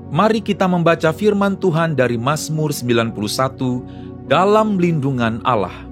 Mari kita membaca firman Tuhan dari Mazmur 91 dalam lindungan Allah.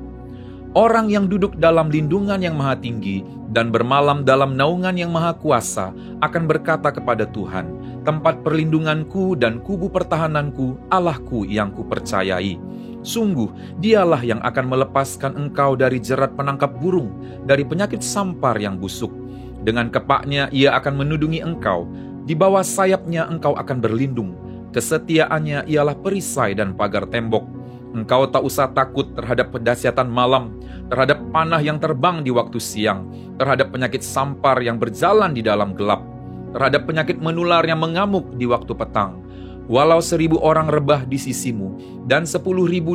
Orang yang duduk dalam lindungan yang maha tinggi dan bermalam dalam naungan yang maha kuasa akan berkata kepada Tuhan, tempat perlindunganku dan kubu pertahananku, Allahku yang kupercayai. Sungguh, dialah yang akan melepaskan engkau dari jerat penangkap burung, dari penyakit sampar yang busuk. Dengan kepaknya ia akan menudungi engkau, di bawah sayapnya engkau akan berlindung. Kesetiaannya ialah perisai dan pagar tembok. Engkau tak usah takut terhadap pedahsyatan malam, terhadap panah yang terbang di waktu siang, terhadap penyakit sampar yang berjalan di dalam gelap, terhadap penyakit menular yang mengamuk di waktu petang. Walau 1.000 orang rebah di sisimu dan 10.000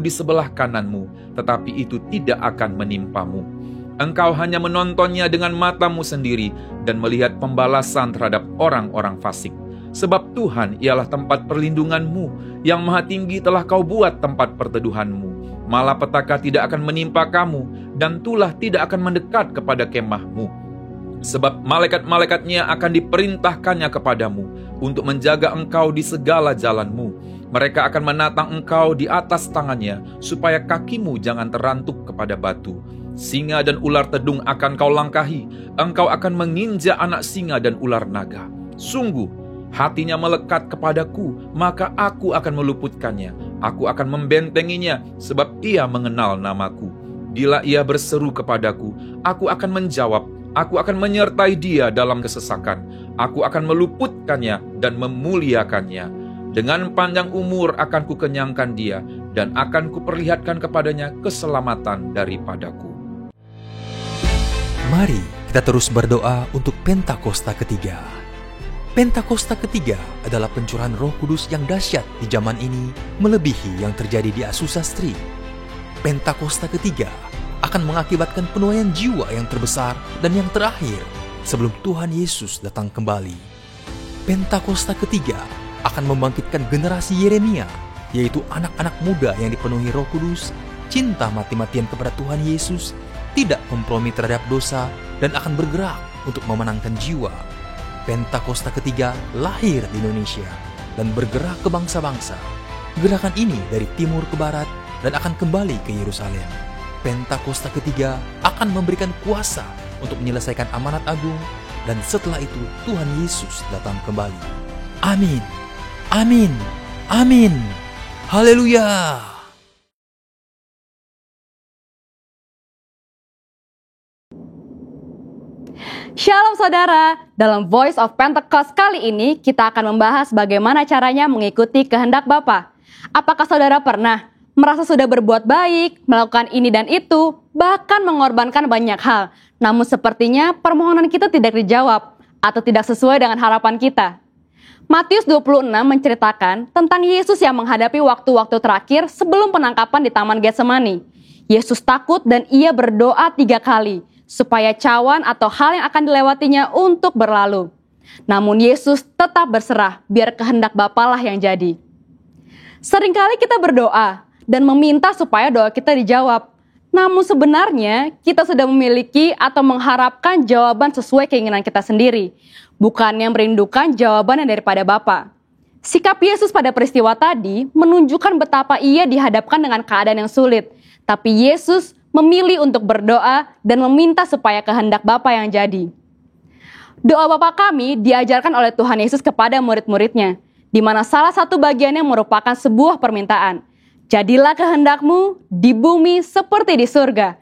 di sebelah kananmu, tetapi itu tidak akan menimpamu. Engkau hanya menontonnya dengan matamu sendiri dan melihat pembalasan terhadap orang-orang fasik. Sebab Tuhan ialah tempat perlindunganmu, yang maha tinggi telah kau buat tempat perteduhanmu. Malapetaka tidak akan menimpa kamu, dan tulah tidak akan mendekat kepada kemahmu. Sebab malaikat-malaikatnya akan diperintahkannya kepadamu, untuk menjaga engkau di segala jalanmu. Mereka akan menatang engkau di atas tangannya, supaya kakimu jangan terantuk kepada batu. Singa dan ular tedung akan kau langkahi, engkau akan menginjak anak singa dan ular naga. Sungguh, hatinya melekat kepadaku, maka aku akan meluputkannya. Aku akan membentenginya, sebab ia mengenal namaku. Bila ia berseru kepadaku, aku akan menjawab. Aku akan menyertai dia dalam kesesakan. Aku akan meluputkannya dan memuliakannya. Dengan panjang umur akan kukenyangkan dia, dan akan kuperlihatkan kepadanya keselamatan daripadaku. Mari kita terus berdoa untuk Pentakosta ketiga. Pentakosta ketiga adalah pencurahan Roh Kudus yang dahsyat di zaman ini, melebihi yang terjadi di Asusastri. Pentakosta ketiga akan mengakibatkan penuaian jiwa yang terbesar dan yang terakhir sebelum Tuhan Yesus datang kembali. Pentakosta ketiga akan membangkitkan generasi Yeremia, yaitu anak-anak muda yang dipenuhi Roh Kudus, cinta mati-matian kepada Tuhan Yesus, tidak kompromi terhadap dosa, dan akan bergerak untuk memenangkan jiwa. Pentakosta ketiga lahir di Indonesia dan bergerak ke bangsa-bangsa. Gerakan ini dari timur ke barat dan akan kembali ke Yerusalem. Pentakosta ketiga akan memberikan kuasa untuk menyelesaikan amanat agung, dan setelah itu Tuhan Yesus datang kembali. Amin. Amin. Amin. Haleluya. Shalom saudara, dalam Voice of Pentecost kali ini kita akan membahas bagaimana caranya mengikuti kehendak Bapa. Apakah saudara pernah merasa sudah berbuat baik, melakukan ini dan itu, bahkan mengorbankan banyak hal, namun sepertinya permohonan kita tidak dijawab atau tidak sesuai dengan harapan kita? Matius 26 menceritakan tentang Yesus yang menghadapi waktu-waktu terakhir sebelum penangkapan di Taman Getsemani. Yesus takut dan ia berdoa 3 kali, supaya cawan atau hal yang akan dilewatinya untuk berlalu. Namun Yesus tetap berserah, biar kehendak Bapa lah yang jadi. Seringkali kita berdoa dan meminta supaya doa kita dijawab. Namun sebenarnya kita sudah memiliki atau mengharapkan jawaban sesuai keinginan kita sendiri, bukannya merindukan jawaban yang daripada Bapa. Sikap Yesus pada peristiwa tadi menunjukkan betapa ia dihadapkan dengan keadaan yang sulit, tapi Yesus memilih untuk berdoa dan meminta supaya kehendak Bapa yang jadi. Doa Bapa kami diajarkan oleh Tuhan Yesus kepada murid-muridnya, di mana salah satu bagiannya merupakan sebuah permintaan. Jadilah kehendakmu di bumi seperti di surga.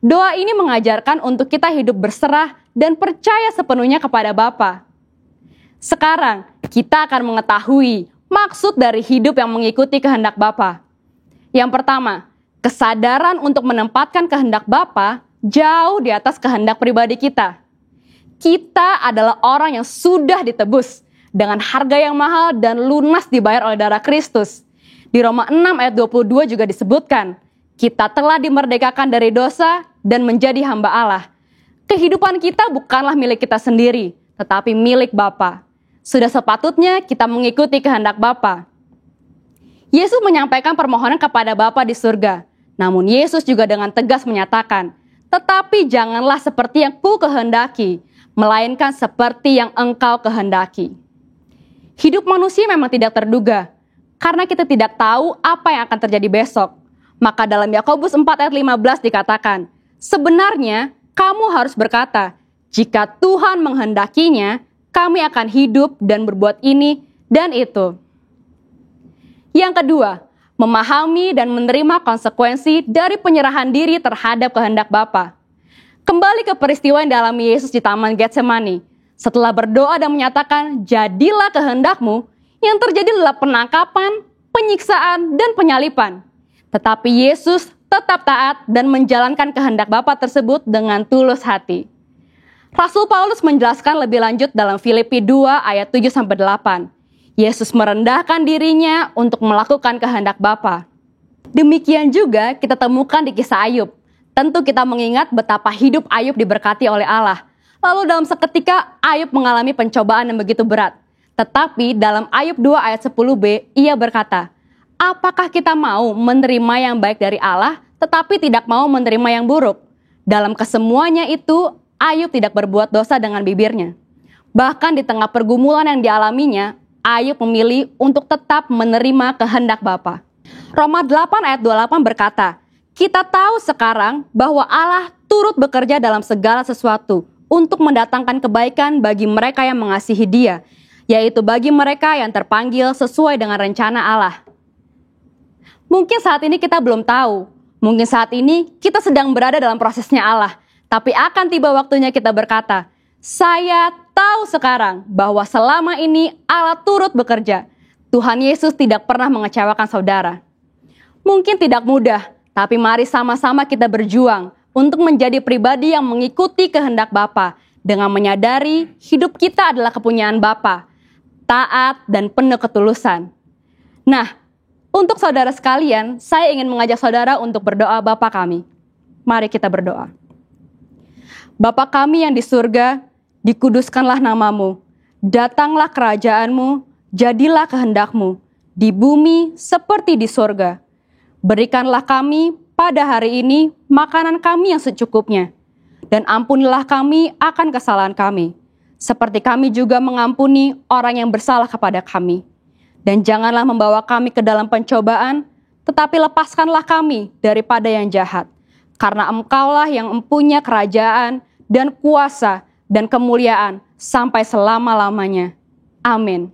Doa ini mengajarkan untuk kita hidup berserah dan percaya sepenuhnya kepada Bapa. Sekarang kita akan mengetahui maksud dari hidup yang mengikuti kehendak Bapa. Yang pertama, kesadaran untuk menempatkan kehendak Bapa jauh di atas kehendak pribadi kita. Kita adalah orang yang sudah ditebus dengan harga yang mahal dan lunas dibayar oleh darah Kristus. Di Roma 6 ayat 22 juga disebutkan, kita telah dimerdekakan dari dosa dan menjadi hamba Allah. Kehidupan kita bukanlah milik kita sendiri, tetapi milik Bapa. Sudah sepatutnya kita mengikuti kehendak Bapa. Yesus menyampaikan permohonan kepada Bapa di surga. Namun Yesus juga dengan tegas menyatakan, tetapi janganlah seperti yang ku kehendaki, melainkan seperti yang engkau kehendaki. Hidup manusia memang tidak terduga, karena kita tidak tahu apa yang akan terjadi besok. Maka dalam Yakobus 4 ayat 15 dikatakan, sebenarnya kamu harus berkata, jika Tuhan menghendakinya, kami akan hidup dan berbuat ini dan itu. Yang kedua, memahami dan menerima konsekuensi dari penyerahan diri terhadap kehendak Bapa. Kembali ke peristiwa yang dialami Yesus di Taman Getsemani. Setelah berdoa dan menyatakan, jadilah kehendakmu, yang terjadi adalah penangkapan, penyiksaan, dan penyalipan. Tetapi Yesus tetap taat dan menjalankan kehendak Bapa tersebut dengan tulus hati. Rasul Paulus menjelaskan lebih lanjut dalam Filipi 2 ayat 7-8. Yesus merendahkan dirinya untuk melakukan kehendak Bapa. Demikian juga kita temukan di kisah Ayub. Tentu kita mengingat betapa hidup Ayub diberkati oleh Allah. Lalu dalam seketika Ayub mengalami pencobaan yang begitu berat. Tetapi dalam Ayub 2 ayat 10b, ia berkata, apakah kita mau menerima yang baik dari Allah, tetapi tidak mau menerima yang buruk? Dalam kesemuanya itu, Ayub tidak berbuat dosa dengan bibirnya. Bahkan di tengah pergumulan yang dialaminya, Ayub memilih untuk tetap menerima kehendak Bapa. Roma 8 ayat 28 berkata, kita tahu sekarang bahwa Allah turut bekerja dalam segala sesuatu untuk mendatangkan kebaikan bagi mereka yang mengasihi Dia, yaitu bagi mereka yang terpanggil sesuai dengan rencana Allah. Mungkin saat ini kita belum tahu, mungkin saat ini kita sedang berada dalam prosesnya Allah, tapi akan tiba waktunya kita berkata, saya tahu sekarang bahwa selama ini Allah turut bekerja. Tuhan Yesus tidak pernah mengecewakan saudara. Mungkin tidak mudah, tapi mari sama-sama kita berjuang untuk menjadi pribadi yang mengikuti kehendak Bapa dengan menyadari hidup kita adalah kepunyaan Bapa, taat dan penuh ketulusan. Nah, untuk saudara sekalian, saya ingin mengajak saudara untuk berdoa Bapa kami. Mari kita berdoa. Bapa kami yang di surga, dikuduskanlah namamu, datanglah kerajaanmu, jadilah kehendakmu, di bumi seperti di surga. Berikanlah kami pada hari ini makanan kami yang secukupnya, dan ampunilah kami akan kesalahan kami, seperti kami juga mengampuni orang yang bersalah kepada kami. Dan janganlah membawa kami ke dalam pencobaan, tetapi lepaskanlah kami daripada yang jahat, karena Engkaulah yang mempunyai kerajaan dan kuasa dan kemuliaan sampai selama-lamanya. Amin.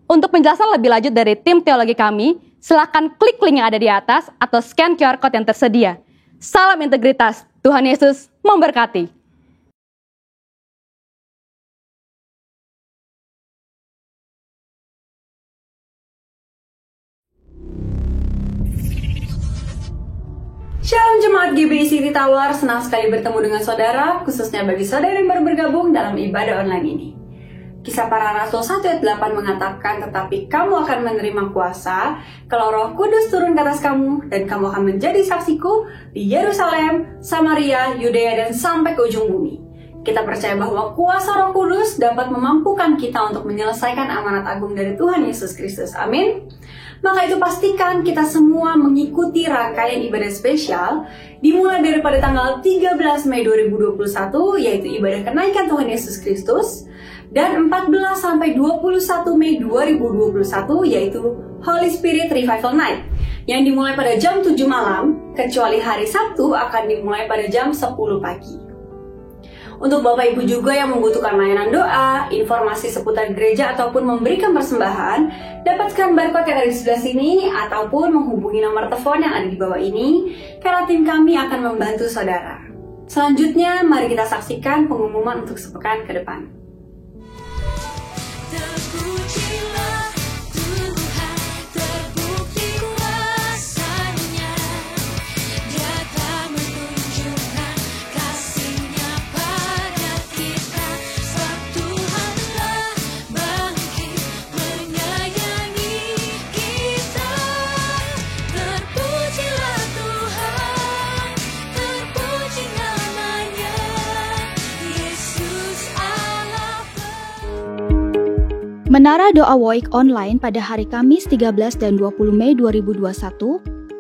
Untuk penjelasan lebih lanjut dari tim teologi kami, silakan klik link yang ada di atas atau scan QR Code yang tersedia. Salam integritas, Tuhan Yesus memberkati. Shalom Jemaat GBI City Tower, senang sekali bertemu dengan saudara, khususnya bagi saudara yang baru bergabung dalam ibadah online ini. Kisah Para Rasul 1 ayat 8 mengatakan, tetapi kamu akan menerima kuasa kalau Roh Kudus turun ke atas kamu, dan kamu akan menjadi saksiku di Yerusalem, Samaria, Yudea, dan sampai ke ujung bumi. Kita percaya bahwa kuasa Roh Kudus dapat memampukan kita untuk menyelesaikan amanat agung dari Tuhan Yesus Kristus. Amin. Maka itu pastikan kita semua mengikuti rangkaian ibadah spesial dimulai daripada tanggal 13 Mei 2021, yaitu ibadah kenaikan Tuhan Yesus Kristus, dan 14 sampai 21 Mei 2021, yaitu Holy Spirit Revival Night, yang dimulai pada jam 7 malam, kecuali hari Sabtu akan dimulai pada jam 10 pagi. Untuk Bapak Ibu juga yang membutuhkan layanan doa, informasi seputar gereja ataupun memberikan persembahan, dapatkan barcode yang ada di sebelah sini ataupun menghubungi nomor telepon yang ada di bawah ini, karena tim kami akan membantu saudara. Selanjutnya, mari kita saksikan pengumuman untuk sepekan ke depan. Terpujilah Tuhan, terbukti kuasa-Nya, Dia telah menunjukkan kasih-Nya pada kita. Sebab Tuhan telah bangkit menyayangi kita. Terpujilah Tuhan, terpuji nama-Nya, Yesus Allah. Menara Doa Woik online pada hari Kamis 13 dan 20 Mei 2021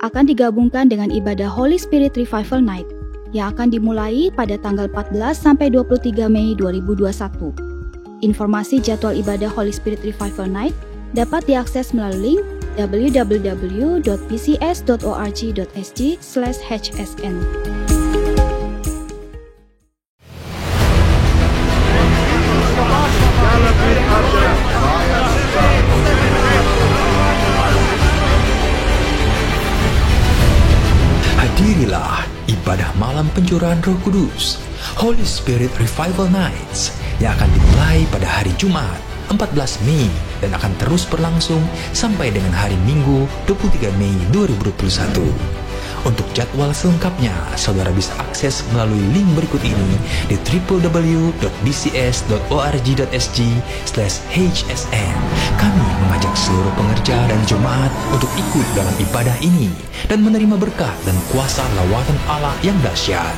akan digabungkan dengan ibadah Holy Spirit Revival Night yang akan dimulai pada tanggal 14 sampai 23 Mei 2021. Informasi jadwal ibadah Holy Spirit Revival Night dapat diakses melalui link www.pcs.org.sg/hsn. Hadirilah ibadah malam pencurahan Roh Kudus, Holy Spirit Revival Nights, yang akan dimulai pada hari Jumat 14 Mei dan akan terus berlangsung sampai dengan hari Minggu 23 Mei 2021. Untuk jadwal selengkapnya, saudara bisa akses melalui link berikut ini di www.bcs.org.sg/hsn. Kami mengajak seluruh pengerja dan jemaat untuk ikut dalam ibadah ini dan menerima berkat dan kuasa lawatan Allah yang dahsyat.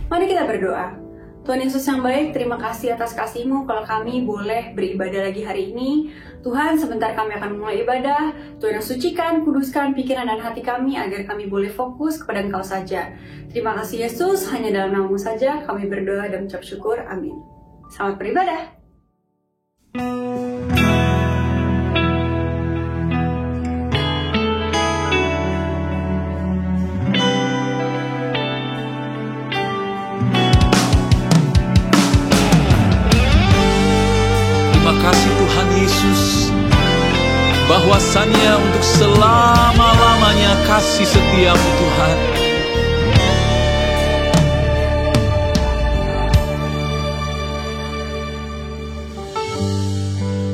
Mari kita berdoa. Tuhan Yesus yang baik, terima kasih atas kasih-Mu kalau kami boleh beribadah lagi hari ini. Tuhan, sebentar kami akan mulai ibadah. Tuhan yang sucikan, kuduskan pikiran dan hati kami agar kami boleh fokus kepada Engkau saja. Terima kasih Yesus, hanya dalam nama-Mu saja kami berdoa dan mengucap syukur. Amin. Selamat beribadah. Terima kasih Tuhan Yesus, bahwasannya untuk selama-lamanya kasih setia-Mu Tuhan.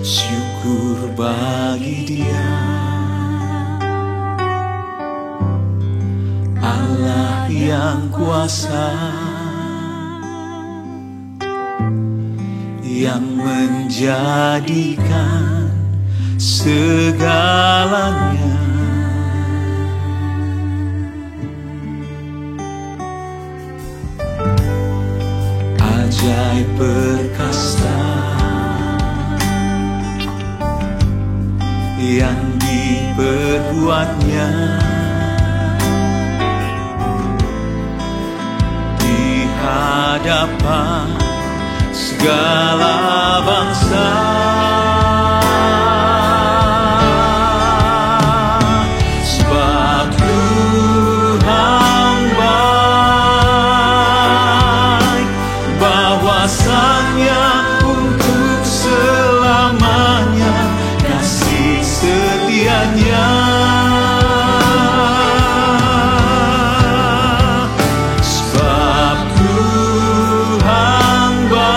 Syukur bagi Dia, Allah yang kuasa, yang menjadikan segalanya. Ajaib perkasa yang diperbuatnya di hadapan segala bangsa. Sebab Tuhan baik, bahwasannya untuk selamanya kasih setianya. Sebab Tuhan baik,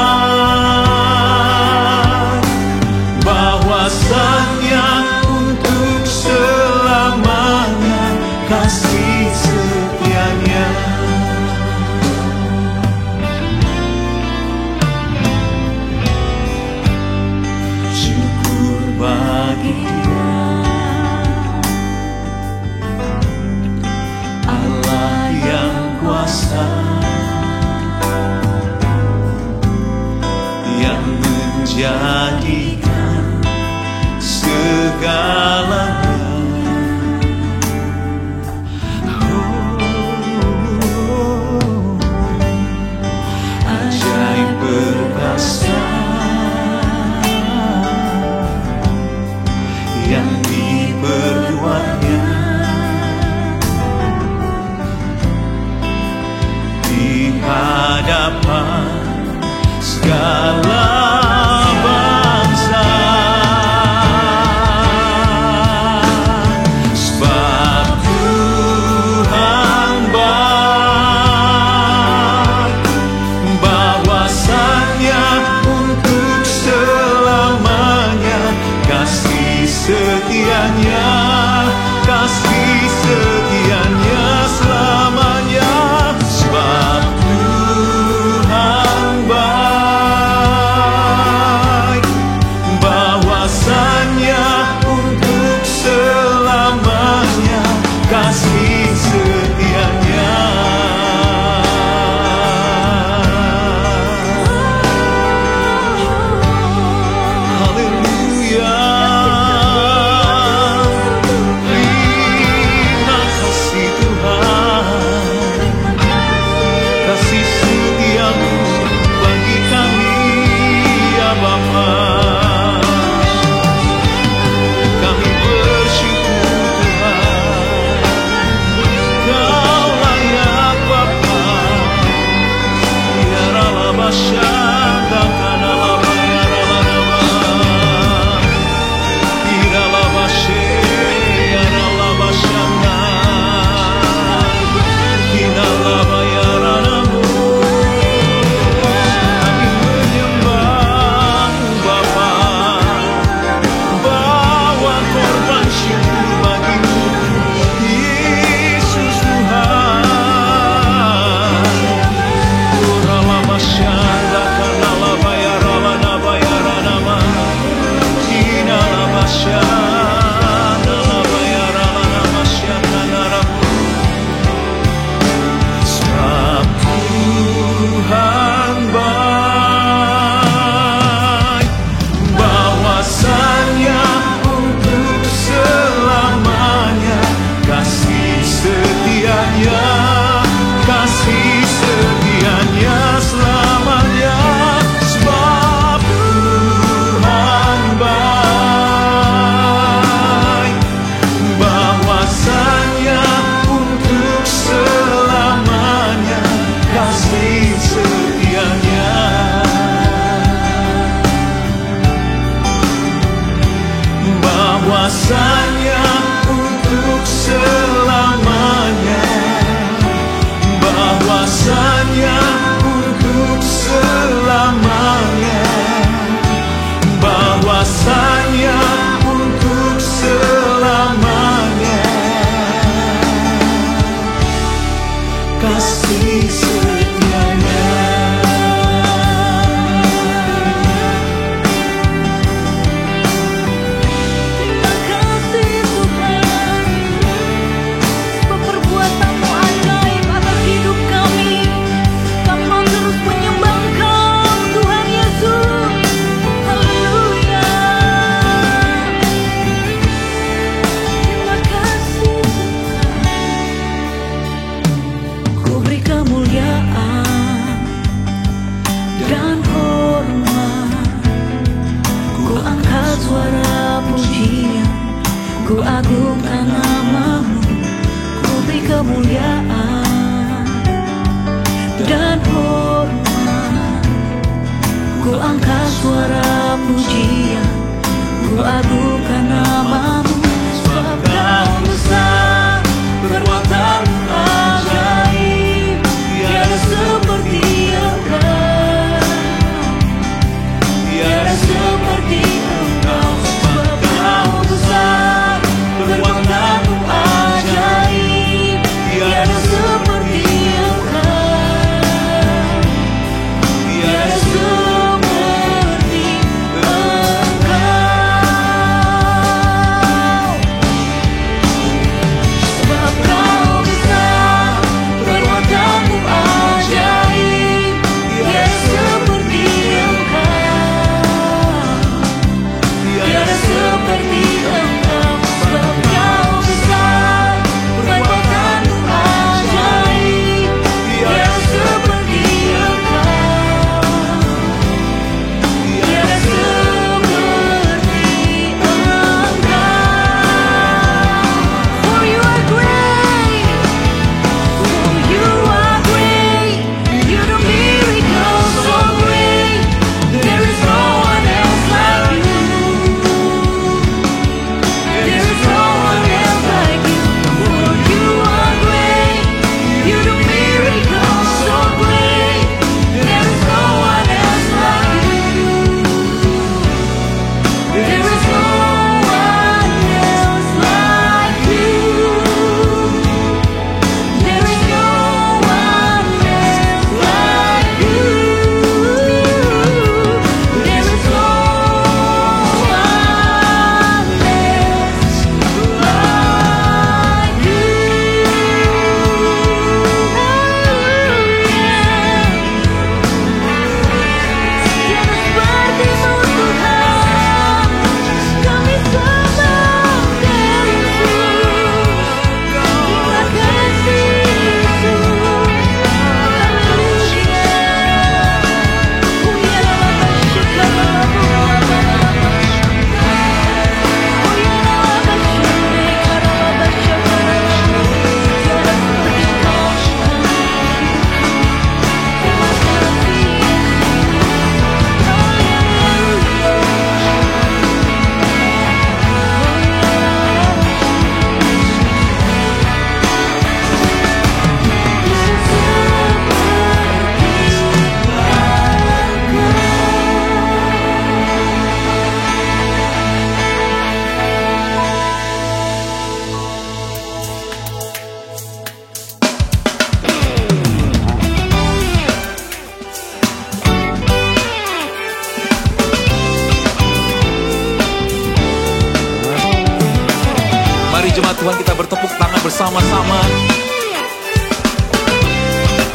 tepuk tangan bersama-sama.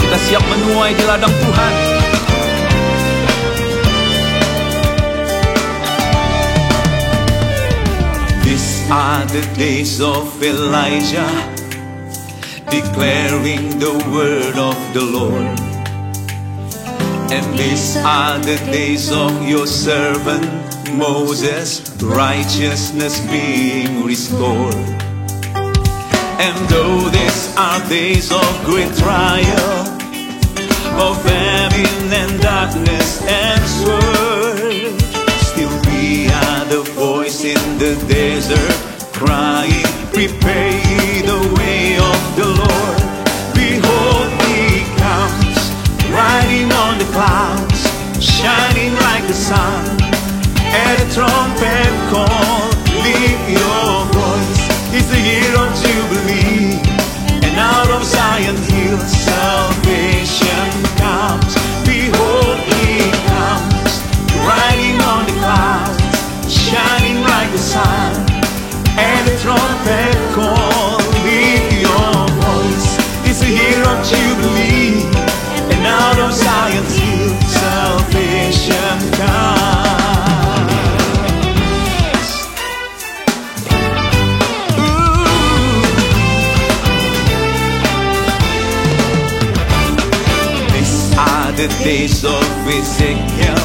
Kita siap menuai di ladang Tuhan. These are the days of Elijah, declaring the word of the Lord. And these are the days of your servant Moses, righteousness being restored. And though these are days of great trial, of famine and darkness and sword, still we are the voice in the desert, crying, prepare ye the way of the Lord. Behold, he comes, riding on the clouds, shining like the sun. At a trumpet call, lift your voice. It's the year of Jubilee, and out of Zion hill salvation comes. Behold, he comes, riding on the clouds, shining like the sun. And the trumpet call, lift your voice. It's the year of Jubilee, and out of Zion hill salvation comes. The days of Ezekiel,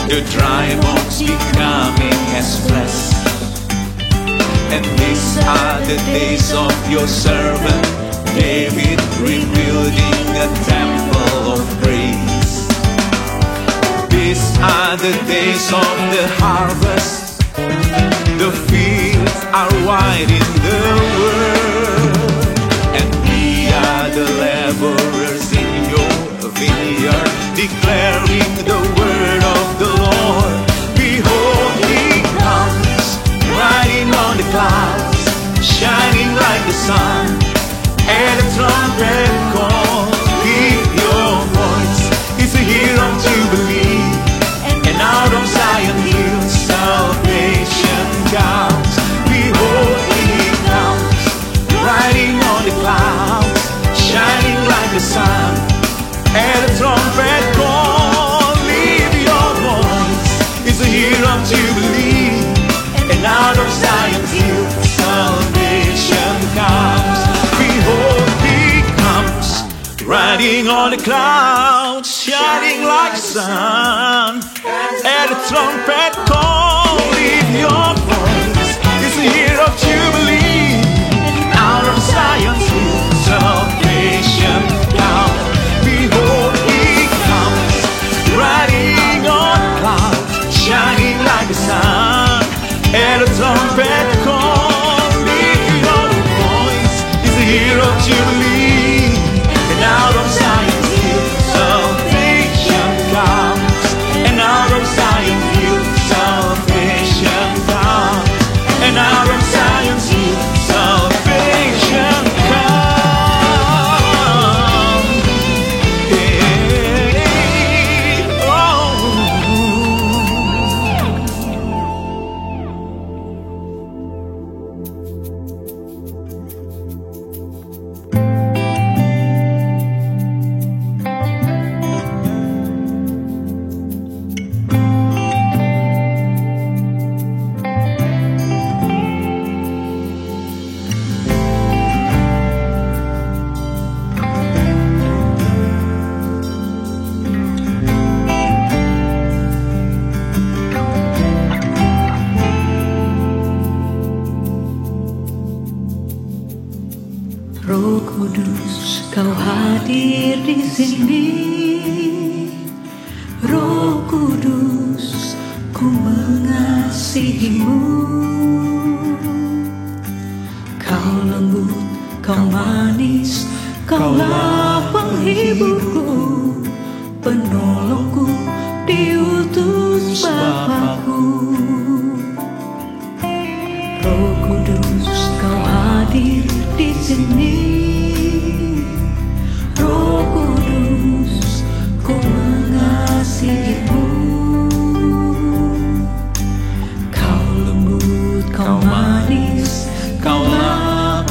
the dry bones becoming as flesh. And these are the days of your servant David, rebuilding a temple of praise. These are the days of the harvest, the fields are wide in the world, and we are the laborers in your vineyard, declaring the word of the Lord. Behold, he comes, riding on the clouds, shining like the sun. And a trumpet call, lift your voice. It's the year of Jubilee, and out of Zion hill salvation comes. Behold, he comes, riding on the clouds, shining like the sun. And a trumpet call, lift your voice. It's the year of Jubilee, and out of Zion hill salvation comes. Behold, he comes, riding on the clouds, shining like the sun. And a trumpet call, lift your voice. It's the year of Jubilee, and out of Zion hill salvation comes. Behold, he comes, riding on clouds, shining like the sun. And a trumpet call, lift your voice. It's the year of Jubilee, and out of Zion hill salvation comes. And out of Zion hill salvation comes. And out of Zion hill salvation comes. Roh Kudus, kau hadir di sini. Roh Kudus, ku mengasihimu. Kau lembut, kau manis, kaulah penghiburku, penolongku, diutus Bapakku. Roh Kudus, kau hadir di sini. Roh Kudus, ku mengasihimu. Kau lembut, kau manis, kaulah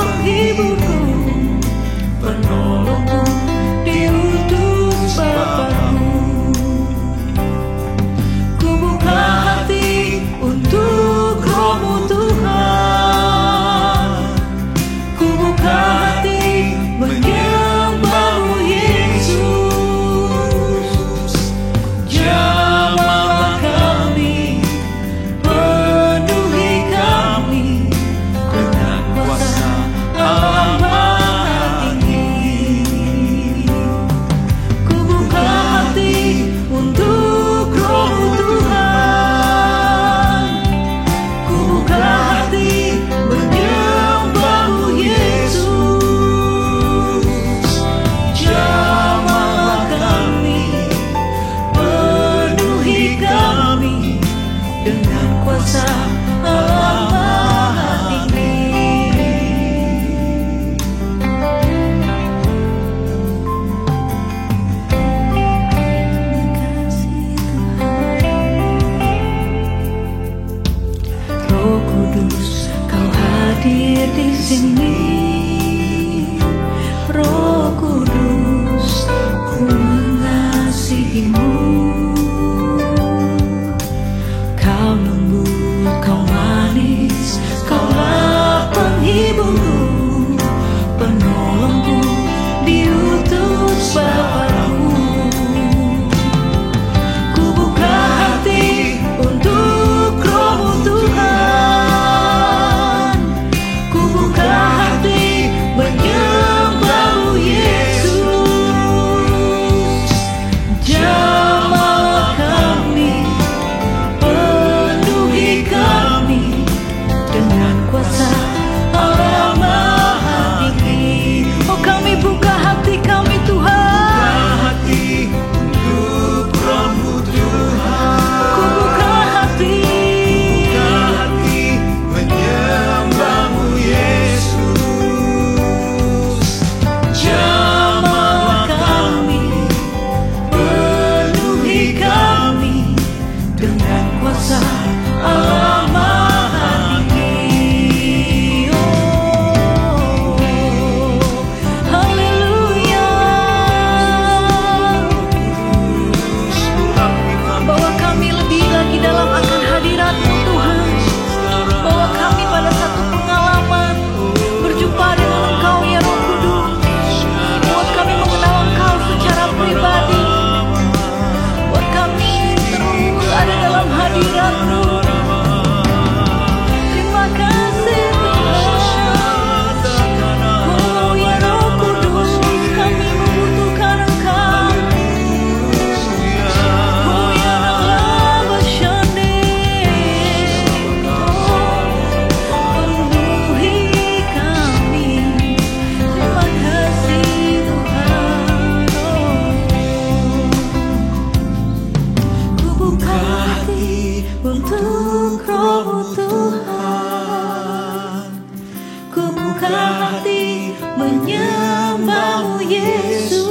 menyembah Yesus.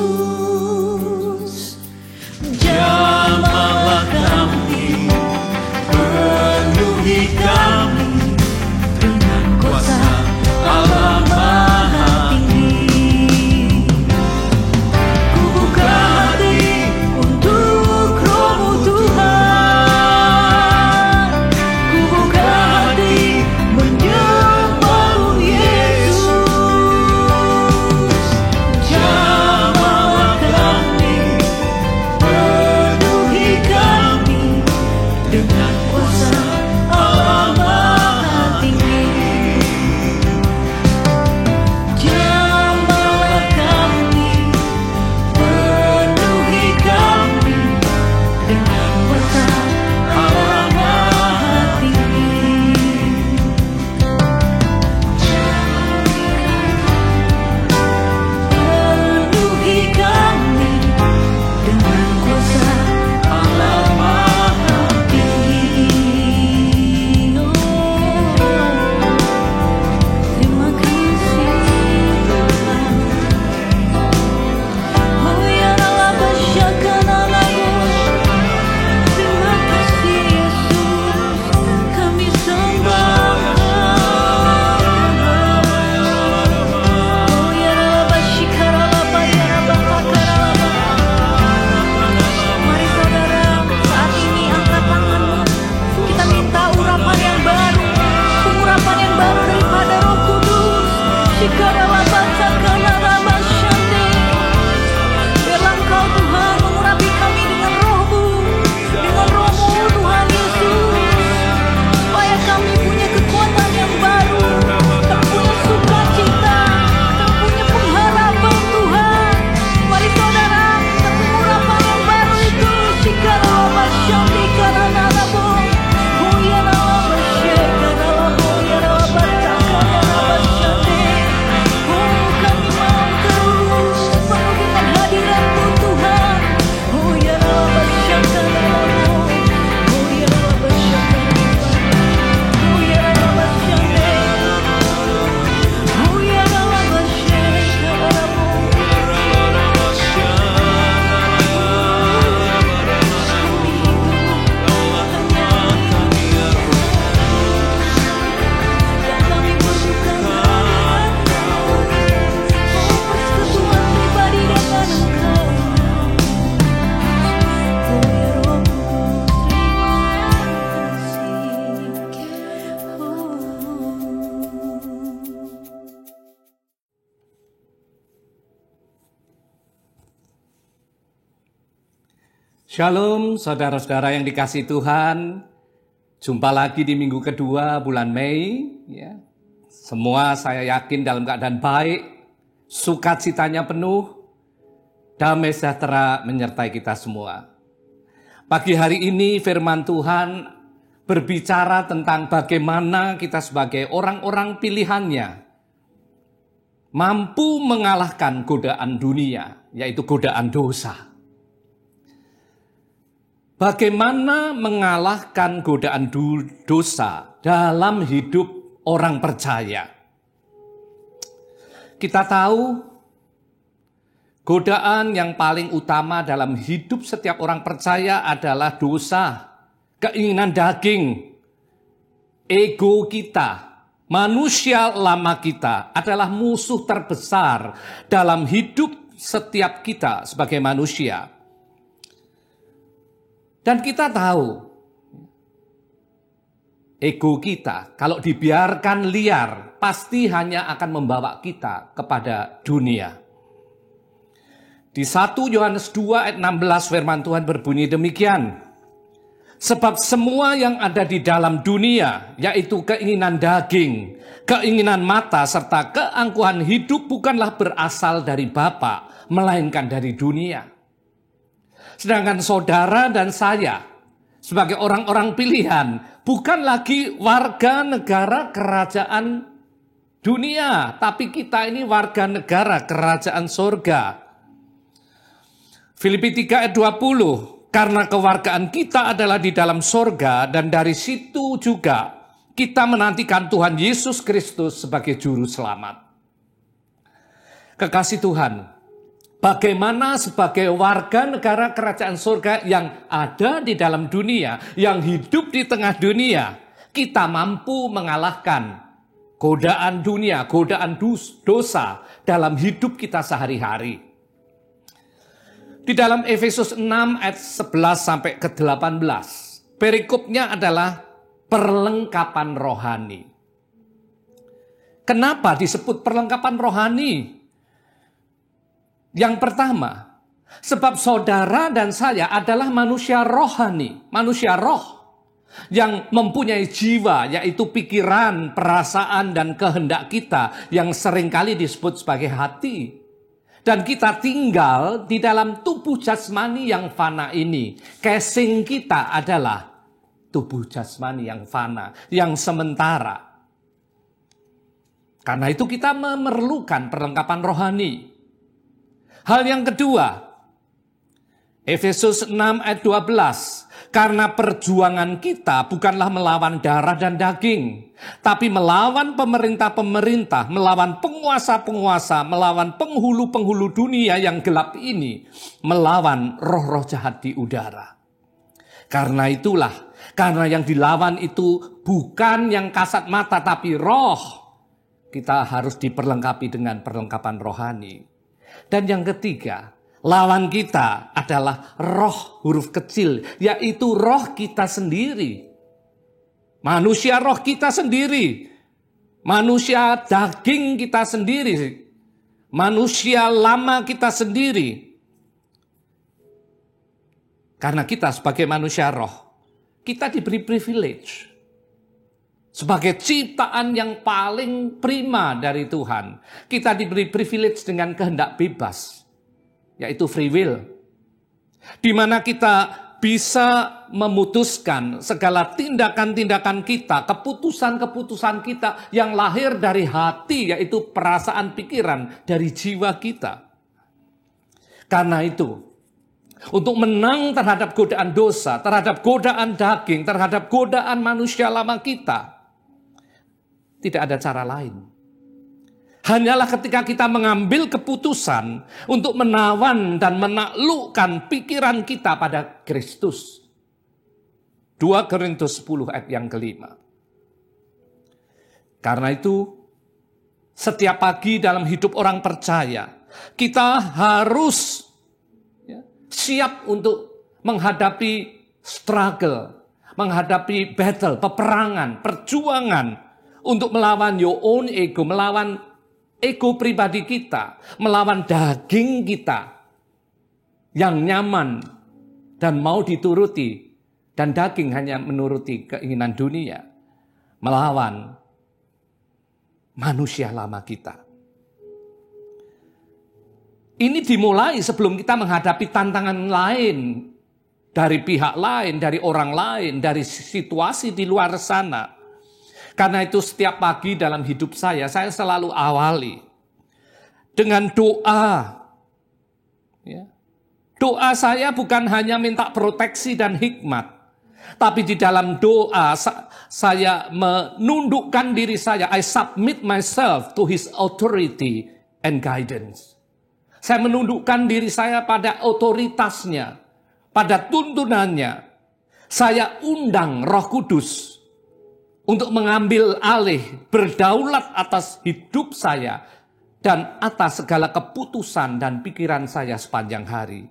Jamahlah kami, penuhi kami dengan kuasa Allah Maha Tinggi. Ku buka hati untuk Roh-Mu Tuhan, ku buka hati menyembah Yesus. Jamahlah kami, penuhi kami dengan kuasa Allah Maha Tinggi. Jamahlah kami, penuhi kami dengan kuasa Allah Maha Tinggi. Penuhi kami dengan kuasa Allah Maha Tinggi. Terima kasih Tuhan. Oh ya Allah, terima kasih Yesus, kami sembah. Oh ya Allah, mari saudara, saat ini angkat tanganmu. Kita minta urapan yang baru, pengurapan yang baru daripada Roh Kudus. Biarlah Engkau Tuhan mengurapi kami dengan Roh-Mu, dengan Roh-Mu Tuhan Yesus, supaya kami punya kekuatan yang baru, kami punya sukacita, kami punya pengharapan Tuhan. Mari saudara, kita pengurapan yang baru itu. Kami mau terus penuh dengan hadirat-Mu Tuhan. Oh ya Allah, kami berbuka persekutuan pribadi dengan Engkau. Oh ya Roh Kudus, Shalom saudara-saudara yang dikasihi Tuhan. Jumpa lagi di minggu kedua bulan Mei. Ya. Semua saya yakin dalam keadaan baik, sukacitanya penuh, damai sejahtera menyertai kita semua. Pagi hari ini firman Tuhan berbicara tentang bagaimana kita sebagai orang-orang pilihannya mampu mengalahkan godaan dunia, yaitu godaan dosa. Bagaimana mengalahkan godaan dosa dalam hidup orang percaya? Kita tahu godaan yang paling utama dalam hidup setiap orang percaya adalah dosa, keinginan daging, ego kita, manusia lama kita adalah musuh terbesar dalam hidup setiap kita sebagai manusia. Dan kita tahu, ego kita kalau dibiarkan liar, pasti hanya akan membawa kita kepada dunia. Di 1 Yohanes 2 ayat 16 firman Tuhan berbunyi demikian. Sebab semua yang ada di dalam dunia, yaitu keinginan daging, keinginan mata, serta keangkuhan hidup bukanlah berasal dari Bapa, melainkan dari dunia. Sedangkan saudara dan saya, sebagai orang-orang pilihan, bukan lagi warga negara kerajaan dunia, tapi kita ini warga negara kerajaan sorga. Filipi 3 ayat 20, karena kewargaan kita adalah di dalam sorga, dan dari situ juga kita menantikan Tuhan Yesus Kristus sebagai juru selamat. Kekasih Tuhan, bagaimana sebagai warga negara kerajaan surga yang ada di dalam dunia, yang hidup di tengah dunia, kita mampu mengalahkan godaan dunia, godaan dosa dalam hidup kita sehari-hari. Di dalam Efesus 6 ayat 11 sampai ke 18, perikopnya adalah perlengkapan rohani. Kenapa disebut perlengkapan rohani? Yang pertama, sebab saudara dan saya adalah manusia rohani, manusia roh yang mempunyai jiwa, yaitu pikiran, perasaan, dan kehendak kita yang seringkali disebut sebagai hati. Dan kita tinggal di dalam tubuh jasmani yang fana ini. Casing kita adalah tubuh jasmani yang fana, yang sementara. Karena itu kita memerlukan perlengkapan rohani. Hal yang kedua, Efesus 6 ayat 12. Karena perjuangan kita bukanlah melawan darah dan daging, tapi melawan pemerintah-pemerintah, melawan penguasa-penguasa, melawan penghulu-penghulu dunia yang gelap ini, melawan roh-roh jahat di udara. Karena itulah, karena yang dilawan itu bukan yang kasat mata, tapi roh. Kita harus diperlengkapi dengan perlengkapan rohani. Dan yang ketiga, lawan kita adalah roh huruf kecil, yaitu roh kita sendiri. Manusia roh kita sendiri. Manusia daging kita sendiri. Manusia lama kita sendiri. Karena kita sebagai manusia roh, kita diberi privilege. Sebagai ciptaan yang paling prima dari Tuhan, kita diberi privilege dengan kehendak bebas, yaitu free will. Di mana kita bisa memutuskan segala tindakan-tindakan kita, keputusan-keputusan kita yang lahir dari hati, yaitu perasaan pikiran dari jiwa kita. Karena itu, untuk menang terhadap godaan dosa, terhadap godaan daging, terhadap godaan manusia lama kita, tidak ada cara lain. Hanyalah ketika kita mengambil keputusan untuk menawan dan menaklukkan pikiran kita pada Kristus. 2 Korintus 10 ayat yang kelima. Karena itu, setiap pagi dalam hidup orang percaya, kita harus siap untuk menghadapi struggle, menghadapi battle, peperangan, perjuangan, untuk melawan your own ego, melawan ego pribadi kita, melawan daging kita yang nyaman dan mau dituruti, dan daging hanya menuruti keinginan dunia, melawan manusia lama kita. Ini dimulai sebelum kita menghadapi tantangan lain dari pihak lain, dari orang lain, dari situasi di luar sana. Karena itu setiap pagi dalam hidup saya selalu awali dengan doa. Doa saya bukan hanya minta proteksi dan hikmat. Tapi di dalam doa saya menundukkan diri saya. I submit myself to His authority and guidance. Saya menundukkan diri saya pada otoritasnya, pada tuntunannya. Saya undang Roh Kudus untuk mengambil alih, berdaulat atas hidup saya dan atas segala keputusan dan pikiran saya sepanjang hari.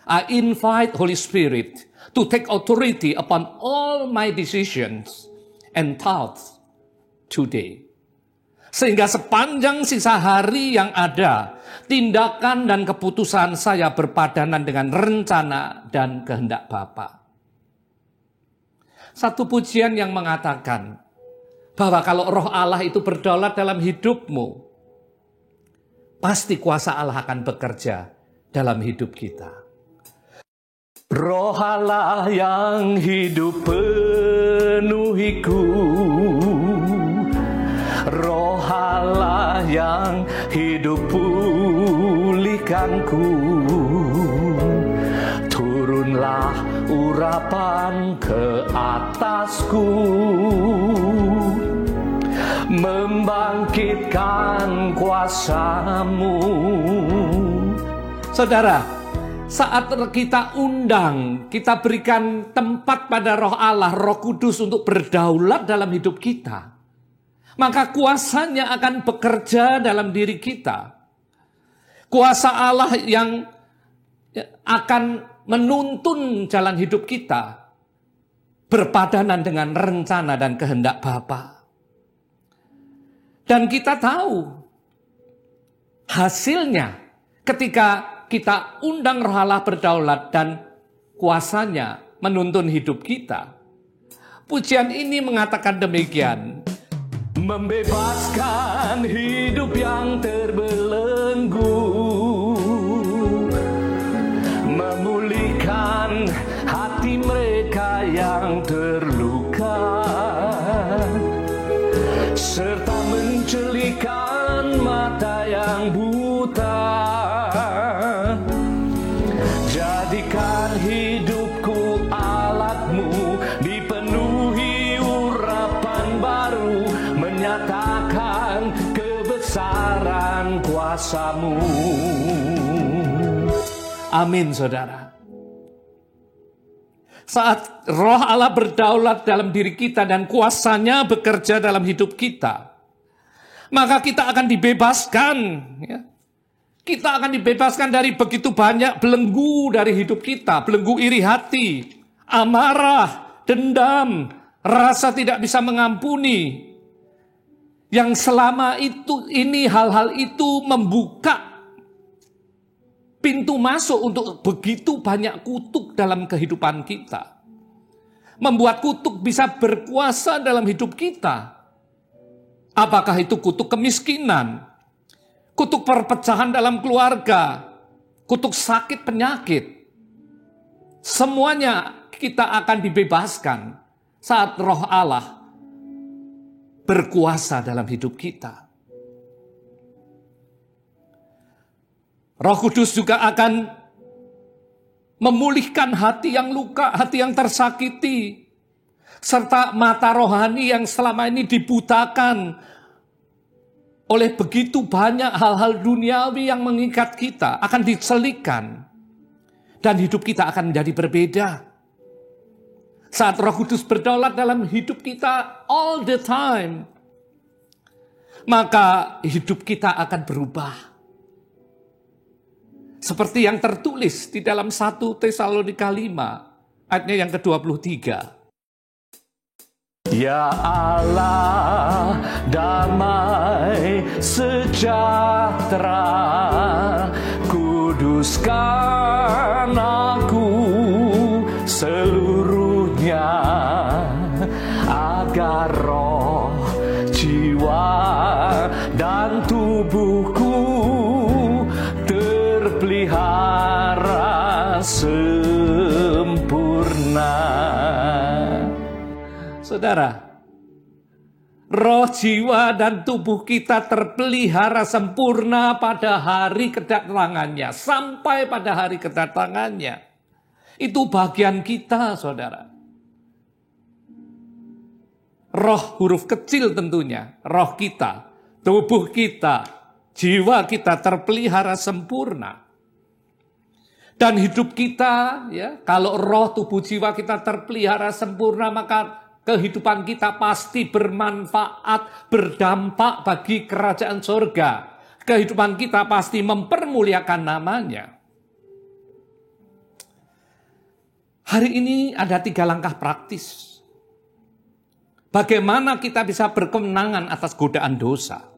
I invite Holy Spirit to take authority upon all my decisions and thoughts today. Sehingga sepanjang sisa hari yang ada, tindakan dan keputusan saya berpadanan dengan rencana dan kehendak Bapa. Satu pujian yang mengatakan bahwa kalau roh Allah itu berdaulat dalam hidupmu, pasti kuasa Allah akan bekerja dalam hidup kita. Roh Allah yang hidup penuhiku, Roh Allah yang hidup pulihkanku, turunlah urapan ke atasku. membangkitkan kuasa-Mu. Saudara, saat kita undang, kita berikan tempat pada Roh Allah, Roh Kudus untuk berdaulat dalam hidup kita, maka kuasa-Nya akan bekerja dalam diri kita. Kuasa Allah yang akan menuntun jalan hidup kita berpadanan dengan rencana dan kehendak Bapa. Dan kita tahu hasilnya ketika kita undang Roh Allah berdaulat dan kuasa-Nya menuntun hidup kita. Pujian ini mengatakan demikian. Membebaskan hidup yang terbelenggu, memulihkan hati mereka yang terluka, serta mencelikan mata yang buta. Jadikan hidupku alat-Mu, dipenuhi urapan baru, menyatakan kebesaran kuasa-Mu. Amin, saudara. Saat Roh Allah berdaulat dalam diri kita dan kuasa-Nya bekerja dalam hidup kita, maka kita akan dibebaskan. Ya. Kita akan dibebaskan dari begitu banyak belenggu dari hidup kita. Belenggu iri hati, amarah, dendam, rasa tidak bisa mengampuni. Yang selama ini hal-hal itu membuka pintu masuk untuk begitu banyak kutuk dalam kehidupan kita. Membuat kutuk bisa berkuasa dalam hidup kita. Apakah itu kutuk kemiskinan, kutuk perpecahan dalam keluarga, kutuk sakit penyakit. Semuanya kita akan dibebaskan saat Roh Allah berkuasa dalam hidup kita. Roh Kudus juga akan memulihkan hati yang luka, hati yang tersakiti, serta mata rohani yang selama ini dibutakan oleh begitu banyak hal-hal duniawi yang mengikat kita, akan diselipkan, dan hidup kita akan menjadi berbeda. Saat Roh Kudus berdaulat dalam hidup kita all the time, maka hidup kita akan berubah. Seperti yang tertulis di dalam 1 Tesalonika 5, ayatnya yang ke-23. Ya Allah, damai sejahtera, kuduskan aku seluruhnya, agar roh, jiwa, dan tubuhku terpelihara sempurna. Saudara, roh, jiwa, dan tubuh kita terpelihara sempurna pada hari kedatangannya. Sampai pada hari kedatangannya. Itu bagian kita, saudara. Roh huruf kecil tentunya. Roh kita, tubuh kita, jiwa kita terpelihara sempurna. Dan hidup kita, ya, kalau roh, tubuh, jiwa kita terpelihara sempurna, maka kehidupan kita pasti bermanfaat, berdampak bagi kerajaan surga. Kehidupan kita pasti mempermuliakan namanya. Hari ini ada 3 langkah praktis. Bagaimana kita bisa berkemenangan atas godaan dosa.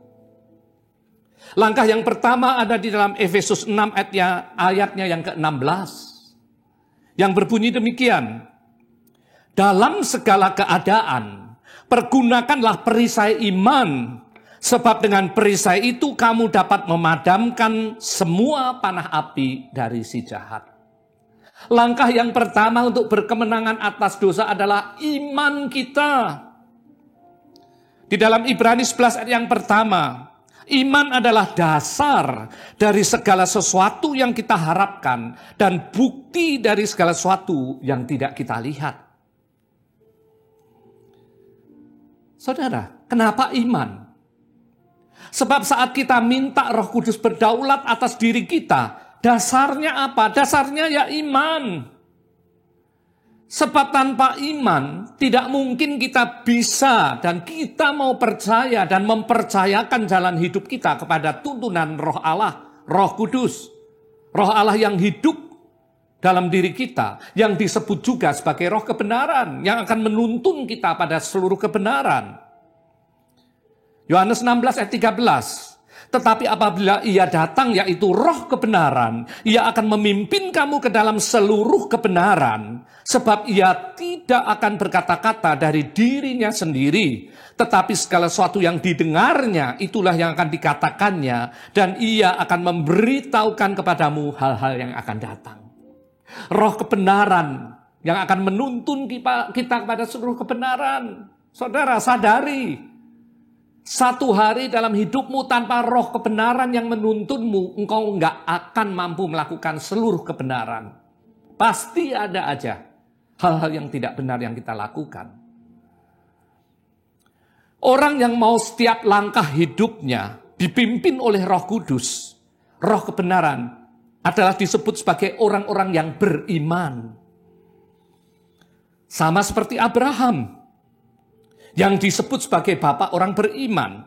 Langkah yang pertama ada di dalam Efesus 6 ayatnya yang ke-16. Yang berbunyi demikian. Dalam segala keadaan, pergunakanlah perisai iman, sebab dengan perisai itu kamu dapat memadamkan semua panah api dari si jahat. Langkah yang pertama untuk berkemenangan atas dosa adalah iman kita. Di dalam Ibrani 11 ayat yang pertama, iman adalah dasar dari segala sesuatu yang kita harapkan dan bukti dari segala sesuatu yang tidak kita lihat. Saudara, Kenapa iman? Sebab saat kita minta Roh Kudus berdaulat atas diri kita, dasarnya apa? Dasarnya ya iman. Sebab tanpa iman tidak mungkin kita bisa dan kita mau percaya dan mempercayakan jalan hidup kita kepada tuntunan Roh Allah, Roh Kudus. Roh Allah yang hidup dalam diri kita, yang disebut juga sebagai roh kebenaran, yang akan menuntun kita pada seluruh kebenaran. Yohanes 16 ayat 13. Tetapi apabila ia datang, yaitu roh kebenaran, ia akan memimpin kamu ke dalam seluruh kebenaran. Sebab ia tidak akan berkata-kata dari dirinya sendiri, tetapi segala sesuatu yang didengarnya, itulah yang akan dikatakannya. Dan ia akan memberitahukan kepadamu hal-hal yang akan datang. Roh kebenaran yang akan menuntun kita kepada seluruh kebenaran. Saudara, sadari. Satu hari dalam hidupmu tanpa roh kebenaran yang menuntunmu, engkau nggak akan mampu melakukan seluruh kebenaran. Pasti ada aja hal-hal yang tidak benar yang kita lakukan. Orang yang mau setiap langkah hidupnya dipimpin oleh Roh Kudus, roh kebenaran, adalah disebut sebagai orang-orang yang beriman. Sama seperti Abraham, yang disebut sebagai bapak orang beriman.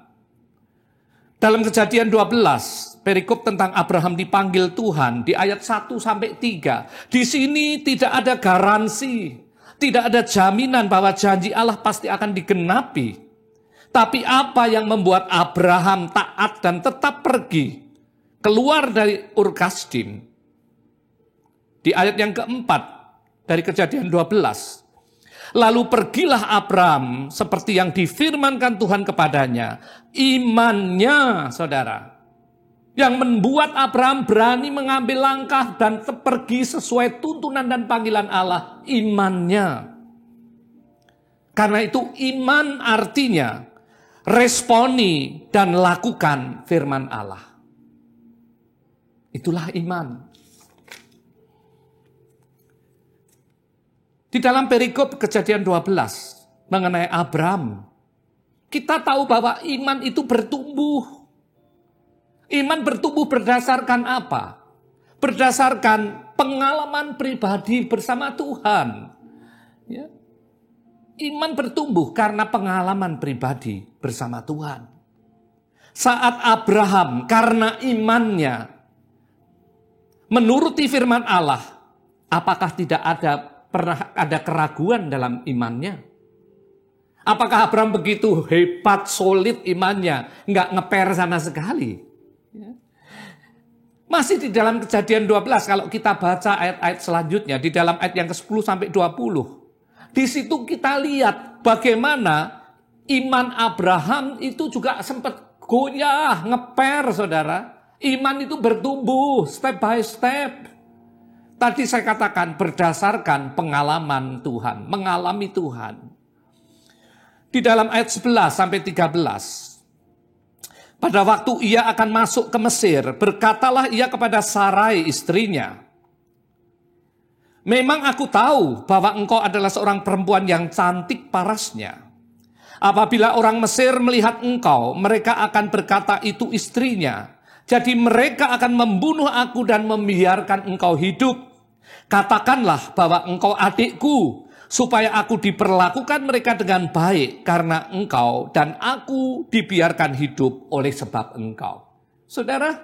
Dalam Kejadian 12, perikop tentang Abraham dipanggil Tuhan di ayat 1-3. Di sini tidak ada garansi, tidak ada jaminan bahwa janji Allah pasti akan digenapi. Tapi apa yang membuat Abraham taat dan tetap pergi keluar dari Ur Kasdim? Di ayat yang keempat dari Kejadian 12. Lalu pergilah Abraham seperti yang difirmankan Tuhan kepadanya. Imannya, saudara, yang membuat Abraham berani mengambil langkah dan pergi sesuai tuntunan dan panggilan Allah. Imannya. Karena itu iman artinya responi dan lakukan firman Allah. Itulah iman. Di dalam perikop Kejadian 12 mengenai Abraham, kita tahu bahwa iman itu bertumbuh. Iman bertumbuh berdasarkan apa? Berdasarkan pengalaman pribadi bersama Tuhan. Ya. Iman bertumbuh karena pengalaman pribadi bersama Tuhan. Saat Abraham karena imannya menuruti firman Allah, apakah tidak pernah ada keraguan dalam imannya? Apakah Abraham begitu hebat, solid imannya, nggak ngeper sama sekali? Masih di dalam Kejadian 12, kalau kita baca ayat-ayat selanjutnya, di dalam ayat yang ke-10-20, di situ kita lihat bagaimana iman Abraham itu juga sempat goyah, ngeper, saudara. Iman itu bertumbuh step by step. Tadi saya katakan berdasarkan pengalaman Tuhan, mengalami Tuhan. Di dalam ayat 11-13, pada waktu ia akan masuk ke Mesir, berkatalah ia kepada Sarai istrinya, memang aku tahu bahwa engkau adalah seorang perempuan yang cantik parasnya. Apabila orang Mesir melihat engkau, mereka akan berkata itu istrinya. Jadi mereka akan membunuh aku dan membiarkan engkau hidup. Katakanlah bahwa engkau adikku, supaya aku diperlakukan mereka dengan baik karena engkau, dan aku dibiarkan hidup oleh sebab engkau. Saudara,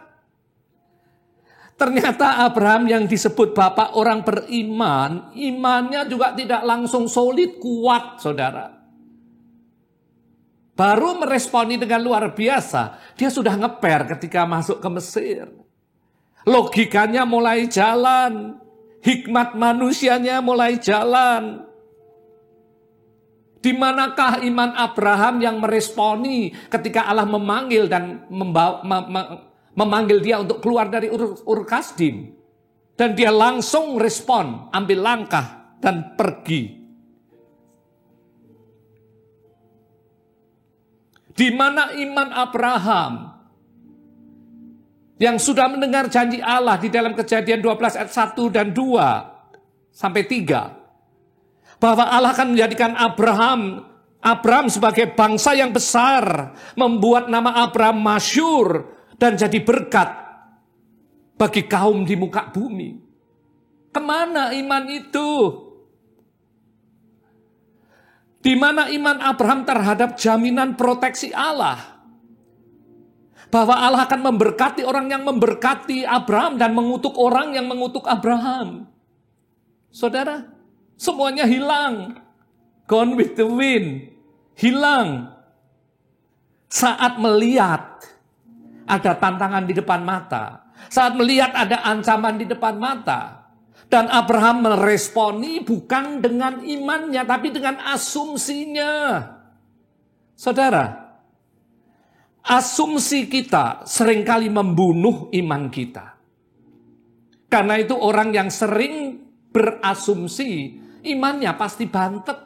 ternyata Abraham yang disebut bapak orang beriman, imannya juga tidak langsung solid, kuat, saudara. Baru meresponi dengan luar biasa, dia sudah ngeper ketika masuk ke Mesir. Logikanya mulai jalan. Hikmat manusianya mulai jalan. Di manakah iman Abraham yang meresponi ketika Allah memanggil dan memanggil dia untuk keluar dari Ur Kasdim? Dan dia langsung respon, ambil langkah dan pergi. Di mana iman Abraham yang sudah mendengar janji Allah di dalam Kejadian 12 ayat 1 dan 2 sampai 3. Bahwa Allah akan menjadikan Abraham Abraham sebagai bangsa yang besar membuat nama Abraham masyhur dan jadi berkat bagi kaum di muka bumi. Kemana iman itu? Di mana iman Abraham terhadap jaminan proteksi Allah? Bahwa Allah akan memberkati orang yang memberkati Abraham dan mengutuk orang yang mengutuk Abraham. Saudara, semuanya hilang. Gone with the wind. Hilang. Saat melihat ada tantangan di depan mata. Saat melihat ada ancaman di depan mata. Dan Abraham meresponi bukan dengan imannya, tapi dengan asumsinya. Saudara, asumsi kita seringkali membunuh iman kita. Karena itu orang yang sering berasumsi, imannya pasti bantet.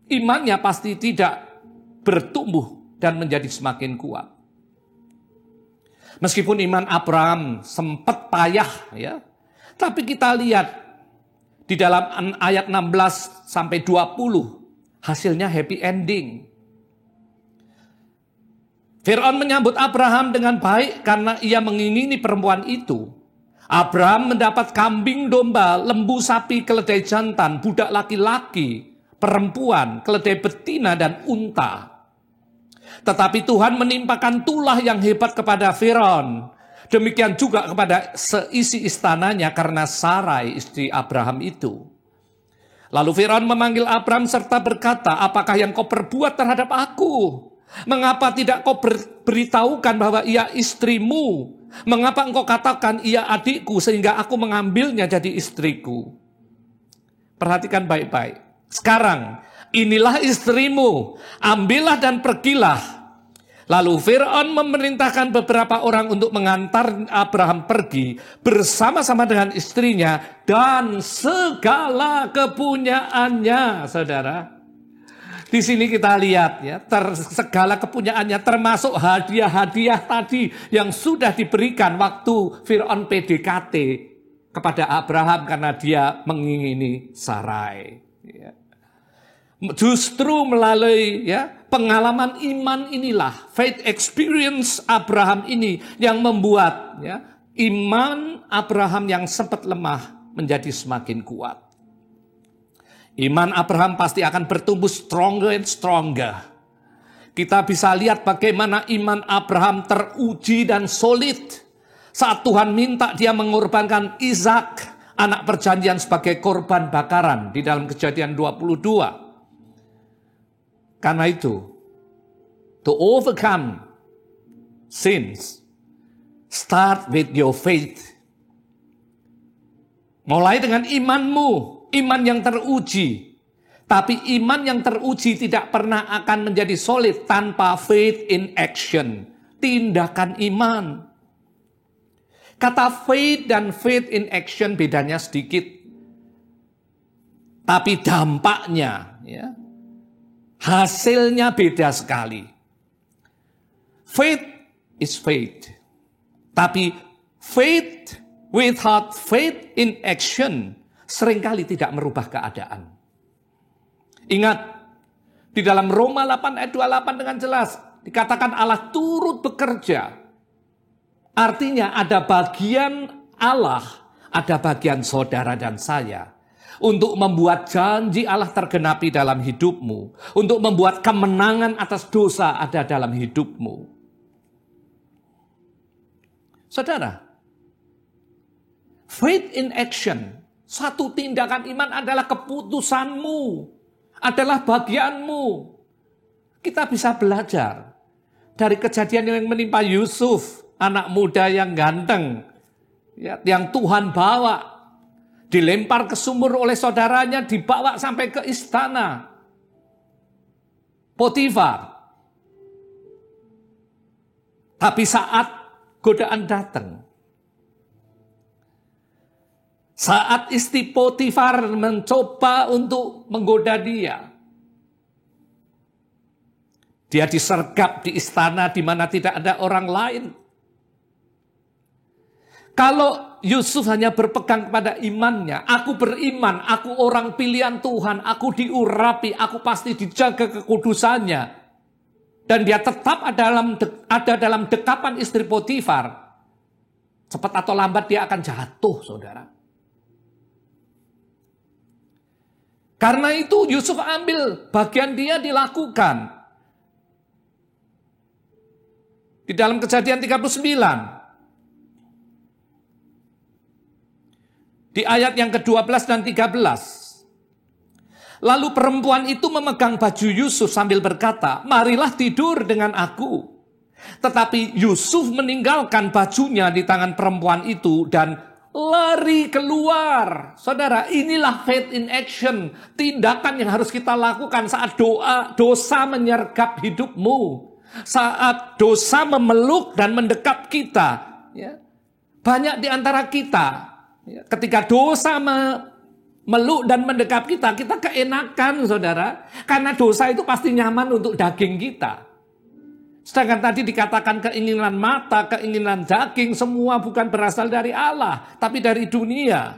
Imannya pasti tidak bertumbuh dan menjadi semakin kuat. Meskipun iman Abraham sempat payah, ya, tapi kita lihat di dalam ayat 16 sampai 20 hasilnya happy ending. Fir'aun menyambut Abraham dengan baik karena ia mengingini perempuan itu. Abraham mendapat kambing domba, lembu sapi, keledai jantan, budak laki-laki, perempuan, keledai betina, dan unta. Tetapi Tuhan menimpakan tulah yang hebat kepada Firaun. Demikian juga kepada seisi istananya karena Sarai istri Abraham itu. Lalu Firaun memanggil Abraham serta berkata, apakah yang kau perbuat terhadap aku? Mengapa tidak kau beritahukan bahwa ia istrimu? Mengapa engkau katakan ia adikku sehingga aku mengambilnya jadi istriku? Perhatikan baik-baik. Sekarang, inilah istrimu, ambillah dan pergilah. Lalu Fir'aun memerintahkan beberapa orang untuk mengantar Abraham pergi bersama-sama dengan istrinya dan segala kepunyaannya, saudara. Di sini kita lihat ya, segala kepunyaannya termasuk hadiah-hadiah tadi yang sudah diberikan waktu Fir'aun PDKT kepada Abraham karena dia mengingini Sarai. Ya. Justru melalui ya pengalaman iman inilah, faith experience Abraham ini yang membuat ya iman Abraham yang sempat lemah menjadi semakin kuat. Iman Abraham pasti akan bertumbuh stronger and stronger. Kita bisa lihat bagaimana iman Abraham teruji dan solid saat Tuhan minta dia mengorbankan Ishak, anak perjanjian, sebagai korban bakaran di dalam Kejadian 22. Karena itu, to overcome sins, start with your faith. Mulai dengan imanmu, iman yang teruji. Tapi iman yang teruji tidak pernah akan menjadi solid tanpa faith in action, tindakan iman. Kata faith dan faith in action bedanya sedikit. Tapi dampaknya, ya, hasilnya beda sekali. Faith is faith. Tapi faith without faith in action seringkali tidak merubah keadaan. Ingat, di dalam Roma 8 ayat 28 dengan jelas dikatakan Allah turut bekerja. Artinya ada bagian Allah, ada bagian saudara dan saya. Untuk membuat janji Allah tergenapi dalam hidupmu. Untuk membuat kemenangan atas dosa ada dalam hidupmu. Saudara, faith in action, satu tindakan iman adalah keputusanmu, adalah bagianmu. Kita bisa belajar dari kejadian yang menimpa Yusuf, anak muda yang ganteng, ya, yang Tuhan bawa, dilempar ke sumur oleh saudaranya, dibawa sampai ke istana Potifar. Tapi saat godaan datang, saat istri Potifar mencoba untuk menggoda dia disergap di istana di mana tidak ada orang lain. Kalau Yusuf hanya berpegang kepada imannya, aku beriman, aku orang pilihan Tuhan, aku diurapi, aku pasti dijaga kekudusannya, dan dia tetap ada dalam dekapan istri Potifar, cepat atau lambat dia akan jatuh, saudara. Karena itu Yusuf ambil bagian dia dilakukan. Di dalam Kejadian 39. Di ayat yang ke-12 dan 13. Lalu perempuan itu memegang baju Yusuf sambil berkata, marilah tidur dengan aku. Tetapi Yusuf meninggalkan bajunya di tangan perempuan itu dan lari keluar. Saudara, inilah faith in action. Tindakan yang harus kita lakukan saat dosa menyergap hidupmu. Saat dosa memeluk dan mendekap kita. Ya. Banyak di antara kita, ketika dosa meluk dan mendekap kita keenakan, saudara. Karena dosa itu pasti nyaman untuk daging kita. Sedangkan tadi dikatakan keinginan mata, keinginan daging, semua bukan berasal dari Allah, tapi dari dunia.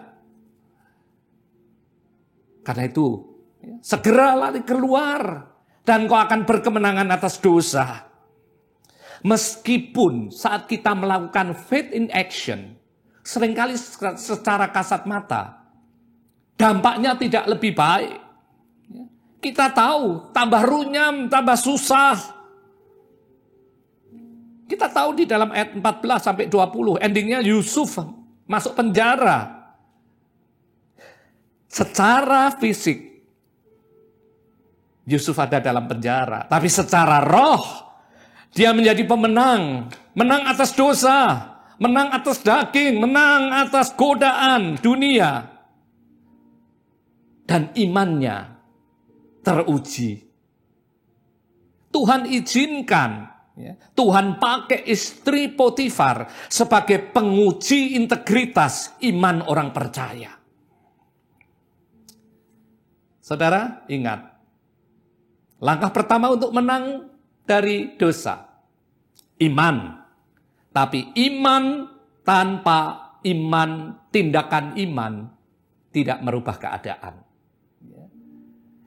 Karena itu, segera lari keluar, dan kau akan berkemenangan atas dosa. Meskipun saat kita melakukan faith in action, seringkali secara kasat mata, dampaknya tidak lebih baik. Kita tahu, tambah runyam, tambah susah. Kita tahu di dalam ayat 14-20, endingnya Yusuf masuk penjara. Secara fisik, Yusuf ada dalam penjara. Tapi secara roh, dia menjadi pemenang. Menang atas dosa, menang atas daging, menang atas godaan dunia. Dan imannya teruji. Tuhan izinkan, Tuhan pakai istri Potifar sebagai penguji integritas iman orang percaya. Saudara, ingat. Langkah pertama untuk menang dari dosa, iman. Tapi iman tanpa iman, tindakan iman, tidak merubah keadaan.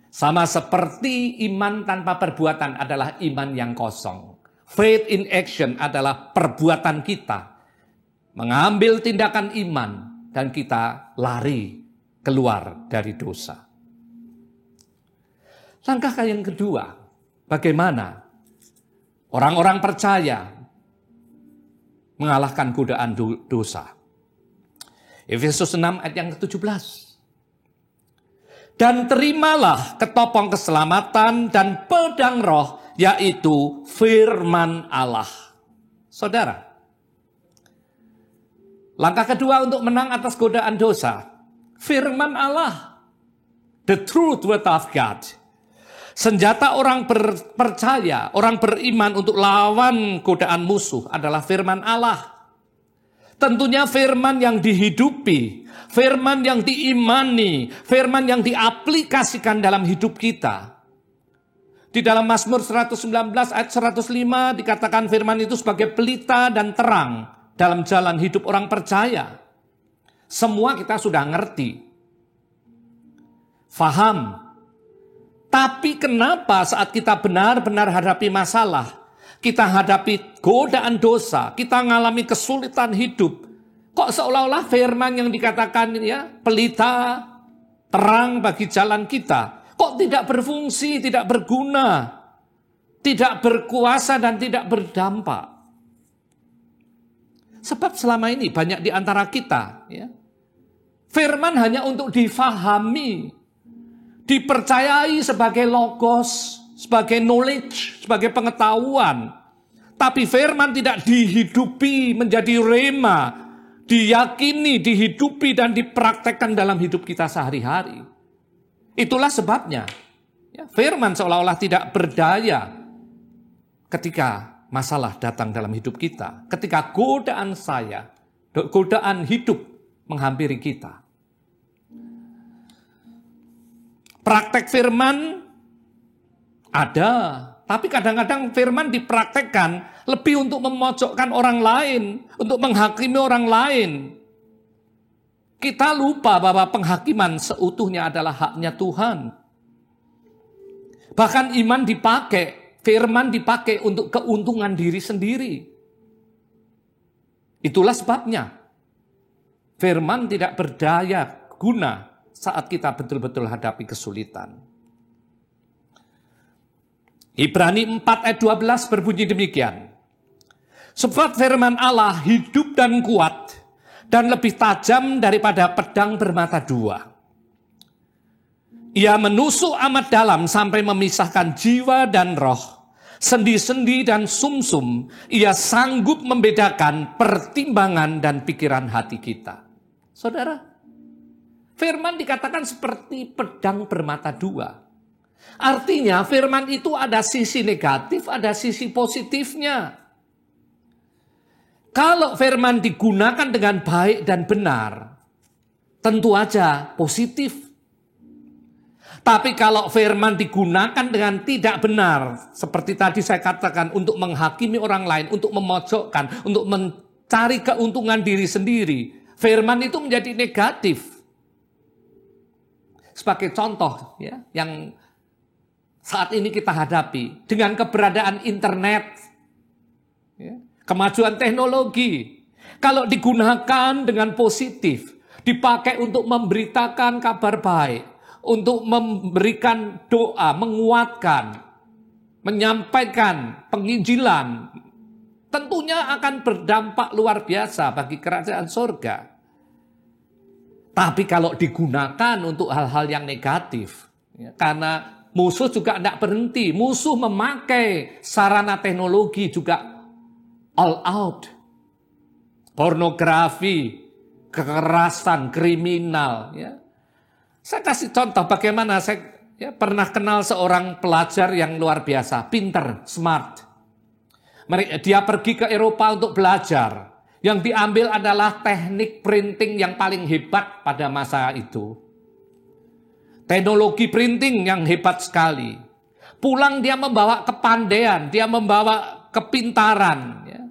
Sama seperti iman tanpa perbuatan adalah iman yang kosong. Faith in action adalah perbuatan kita. Mengambil tindakan iman dan kita lari keluar dari dosa. Langkah yang kedua, bagaimana orang-orang percaya mengalahkan godaan dosa. Efesus 6 ayat yang ke-17. Dan terimalah ketopong keselamatan dan pedang roh, yaitu firman Allah. Saudara, langkah kedua untuk menang atas godaan dosa, firman Allah. The truth word of God. Senjata orang percaya, orang beriman untuk lawan godaan musuh adalah firman Allah. Tentunya firman yang dihidupi, firman yang diimani, firman yang diaplikasikan dalam hidup kita. Di dalam Mazmur 119 ayat 105 dikatakan firman itu sebagai pelita dan terang dalam jalan hidup orang percaya. Semua kita sudah ngerti, faham. Tapi kenapa saat kita benar-benar hadapi masalah, kita hadapi godaan dosa, kita mengalami kesulitan hidup, kok seolah-olah firman yang dikatakan pelita, terang bagi jalan kita, kok tidak berfungsi, tidak berguna, tidak berkuasa dan tidak berdampak. Sebab selama ini banyak di antara kita, firman hanya untuk difahami, dipercayai sebagai logos, sebagai knowledge, sebagai pengetahuan. Tapi firman tidak dihidupi menjadi rema, diyakini, dihidupi dan dipraktekkan dalam hidup kita sehari-hari. Itulah sebabnya firman seolah-olah tidak berdaya ketika masalah datang dalam hidup kita. Ketika godaan hidup menghampiri kita. Praktek firman ada, Tapi kadang-kadang firman dipraktekkan lebih untuk memojokkan orang lain, untuk menghakimi orang lain. Kita lupa bahwa penghakiman seutuhnya adalah haknya Tuhan. Bahkan iman dipakai, firman dipakai untuk keuntungan diri sendiri. Itulah sebabnya firman tidak berdaya guna saat kita betul-betul hadapi kesulitan. Ibrani 4 ayat 12 berbunyi demikian. Sebab firman Allah hidup dan kuat dan lebih tajam daripada pedang bermata dua. Ia menusuk amat dalam sampai memisahkan jiwa dan roh, sendi-sendi dan sumsum. Ia sanggup membedakan pertimbangan dan pikiran hati kita. Saudara, firman dikatakan seperti pedang bermata dua. Artinya firman itu ada sisi negatif, ada sisi positifnya. Kalau firman digunakan dengan baik dan benar, tentu aja positif. Tapi kalau firman digunakan dengan tidak benar, seperti tadi saya katakan, untuk menghakimi orang lain, untuk memojokkan, untuk mencari keuntungan diri sendiri, firman itu menjadi negatif. Sebagai contoh ya, yang saat ini kita hadapi dengan keberadaan internet, ya, kemajuan teknologi, kalau digunakan dengan positif, dipakai untuk memberitakan kabar baik, untuk memberikan doa, menguatkan, menyampaikan penginjilan, tentunya akan berdampak luar biasa bagi kerajaan surga. Tapi kalau digunakan untuk hal-hal yang negatif, ya, karena musuh juga tidak berhenti, musuh memakai sarana teknologi juga all out. Pornografi, kekerasan, kriminal. Ya. Saya kasih contoh bagaimana saya pernah kenal seorang pelajar yang luar biasa, pinter, smart. Dia pergi ke Eropa untuk belajar. Yang diambil adalah teknik printing yang paling hebat pada masa itu. Teknologi printing yang hebat sekali. Pulang dia membawa kepandaian, dia membawa kepintaran. Ya.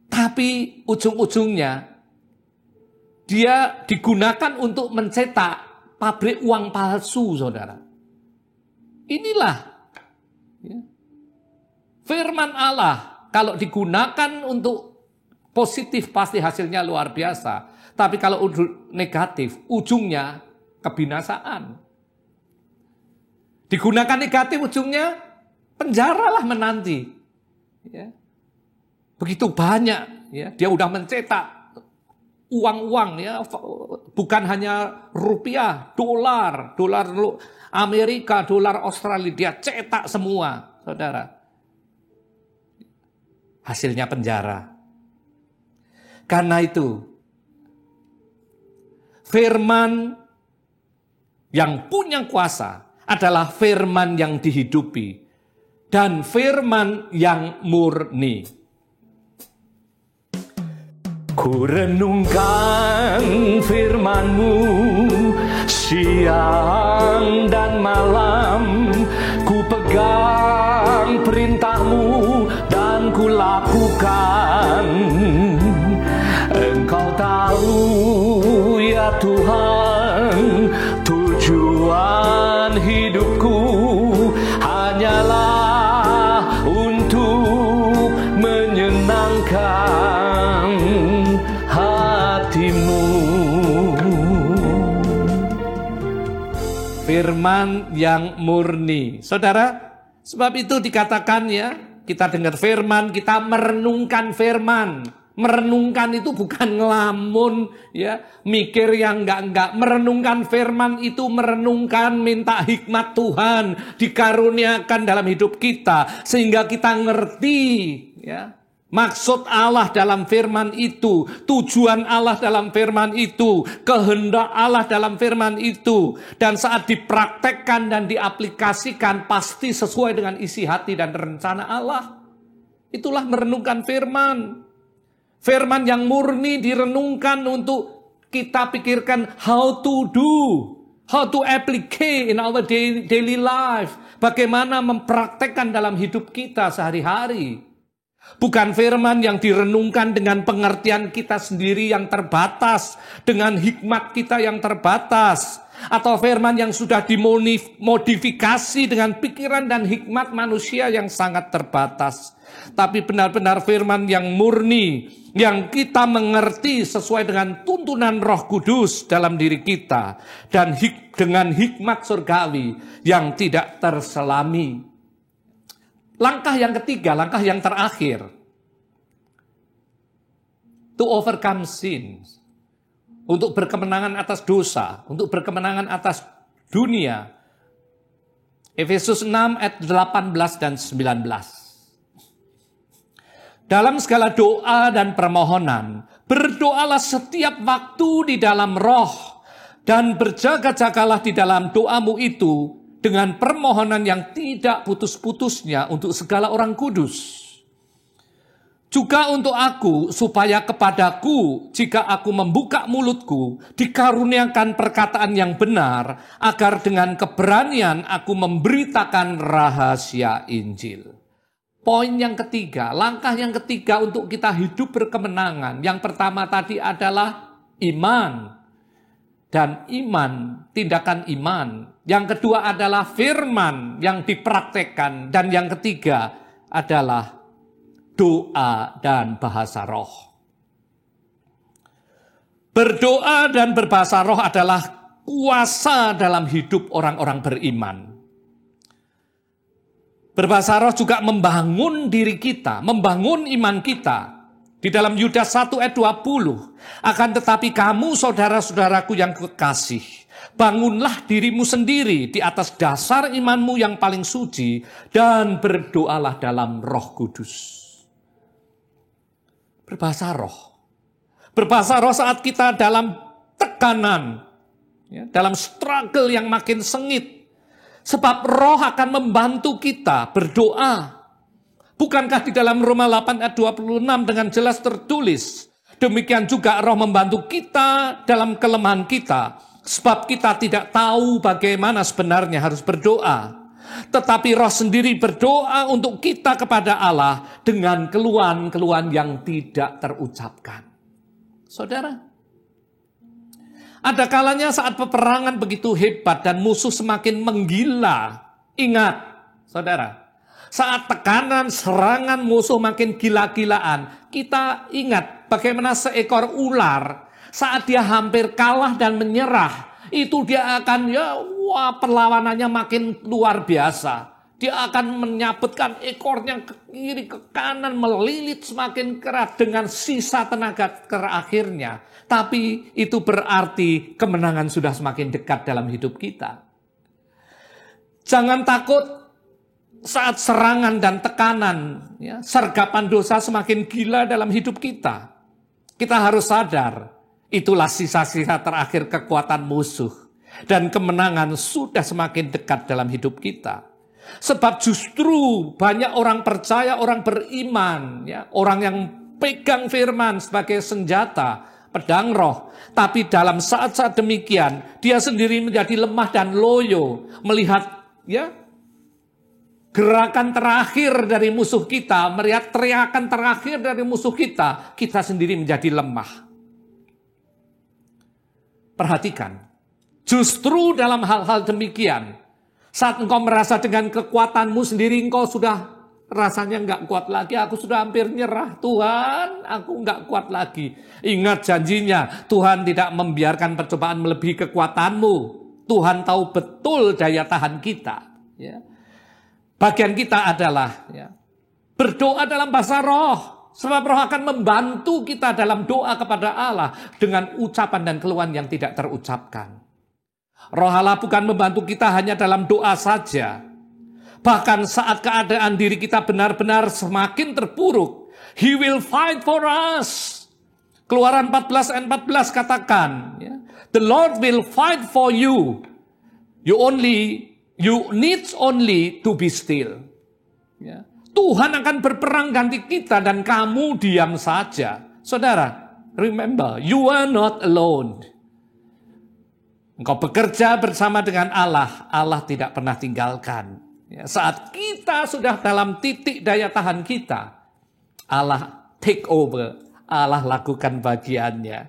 Tapi ujung-ujungnya dia digunakan untuk mencetak pabrik uang palsu, saudara. Inilah ya, firman Allah. Kalau digunakan untuk positif pasti hasilnya luar biasa. Tapi kalau negatif, ujungnya kebinasaan. Digunakan negatif, ujungnya penjaralah menanti. Ya. Begitu banyak, ya, dia udah mencetak uang-uang, ya, bukan hanya rupiah, dolar Amerika, dolar Australia, dia cetak semua, saudara. Hasilnya penjara. Karena itu, firman yang punya kuasa adalah firman yang dihidupi dan firman yang murni. Ku renungkan firman-Mu siang dan malam, ku pegang perintah-Mu dan ku lakukan. Engkau tahu ya Tuhan, tujuan hidupku hanyalah untuk menyenangkan hati-Mu. Firman yang murni. Saudara, sebab itu dikatakan ya, kita dengar firman, kita merenungkan firman. Merenungkan itu bukan ngelamun, ya, mikir yang enggak. Merenungkan firman itu merenungkan, minta hikmat Tuhan dikaruniakan dalam hidup kita sehingga kita ngerti, ya, maksud Allah dalam firman itu, tujuan Allah dalam firman itu, kehendak Allah dalam firman itu, dan saat dipraktekkan dan diaplikasikan pasti sesuai dengan isi hati dan rencana Allah. Itulah merenungkan firman. Firman yang murni direnungkan untuk kita pikirkan how to do, how to apply in our daily life. Bagaimana mempraktekkan dalam hidup kita sehari-hari. Bukan firman yang direnungkan dengan pengertian kita sendiri yang terbatas, dengan hikmat kita yang terbatas, atau firman yang sudah dimodifikasi dengan pikiran dan hikmat manusia yang sangat terbatas. Tapi benar-benar firman yang murni, yang kita mengerti sesuai dengan tuntunan Roh Kudus dalam diri kita, dan dengan hikmat surgawi yang tidak terselami. Langkah yang ketiga, langkah yang terakhir, to overcome sin, untuk berkemenangan atas dosa, untuk berkemenangan atas dunia. Efesus 6 ayat 18 dan 19. Dalam segala doa dan permohonan, berdoalah setiap waktu di dalam roh, dan berjaga-jagalah di dalam doamu itu dengan permohonan yang tidak putus-putusnya untuk segala orang kudus. Juga untuk aku, supaya kepadaku, jika aku membuka mulutku, dikaruniakan perkataan yang benar, agar dengan keberanian aku memberitakan rahasia Injil. Poin yang ketiga, langkah yang ketiga untuk kita hidup berkemenangan. Yang pertama tadi adalah iman. Dan iman, tindakan iman. Yang kedua adalah firman yang dipraktekkan. Dan yang ketiga adalah doa dan bahasa roh. Berdoa dan berbahasa roh adalah kuasa dalam hidup orang-orang beriman. Berbahasa roh juga membangun diri kita, membangun iman kita. Di dalam Yudas 1 ayat 20, akan tetapi kamu saudara-saudaraku yang kekasih, bangunlah dirimu sendiri di atas dasar imanmu yang paling suci, dan berdoalah dalam Roh Kudus. Berbahasa roh. Berbahasa roh saat kita dalam tekanan, dalam struggle yang makin sengit. Sebab roh akan membantu kita berdoa. Bukankah di dalam Roma 8 ayat 26 dengan jelas tertulis, demikian juga roh membantu kita dalam kelemahan kita. Sebab kita tidak tahu bagaimana sebenarnya harus berdoa. Tetapi roh sendiri berdoa untuk kita kepada Allah dengan keluhan-keluhan yang tidak terucapkan. Saudara, ada kalanya saat peperangan begitu hebat dan musuh semakin menggila. Ingat, saudara, saat tekanan, serangan musuh makin gila-gilaan, kita ingat bagaimana seekor ular saat dia hampir kalah dan menyerah, itu dia akan perlawanannya makin luar biasa. Dia akan menyabetkan ekornya ke kiri, ke kanan, melilit semakin keras dengan sisa tenaga terakhirnya. Tapi itu berarti kemenangan sudah semakin dekat dalam hidup kita. Jangan takut saat serangan dan tekanan, sergapan dosa semakin gila dalam hidup kita. Kita harus sadar, itulah sisa-sisa terakhir kekuatan musuh. Dan kemenangan sudah semakin dekat dalam hidup kita. Sebab justru banyak orang percaya, orang beriman, orang yang pegang firman sebagai senjata, pedang roh. Tapi dalam saat-saat demikian, dia sendiri menjadi lemah dan loyo. Melihat gerakan terakhir dari musuh kita, melihat teriakan terakhir dari musuh kita sendiri menjadi lemah. Perhatikan, justru dalam hal-hal demikian, saat engkau merasa dengan kekuatanmu sendiri, engkau sudah rasanya enggak kuat lagi, aku sudah hampir nyerah. Tuhan, aku enggak kuat lagi. Ingat janjinya, Tuhan tidak membiarkan percobaan melebihi kekuatanmu. Tuhan tahu betul daya tahan kita. Bagian kita adalah berdoa dalam bahasa roh. Sebab roh akan membantu kita dalam doa kepada Allah dengan ucapan dan keluhan yang tidak terucapkan. Roh Allah bukan membantu kita hanya dalam doa saja. Bahkan saat keadaan diri kita benar-benar semakin terpuruk, He will fight for us. Keluaran 14 ayat 14 katakan, The Lord will fight for you. You need only to be still. Tuhan akan berperang ganti kita dan kamu diam saja. Saudara, remember, you are not alone. Engkau bekerja bersama dengan Allah. Allah tidak pernah tinggalkan. Ya, saat kita sudah dalam titik daya tahan kita, Allah take over, Allah lakukan bagiannya.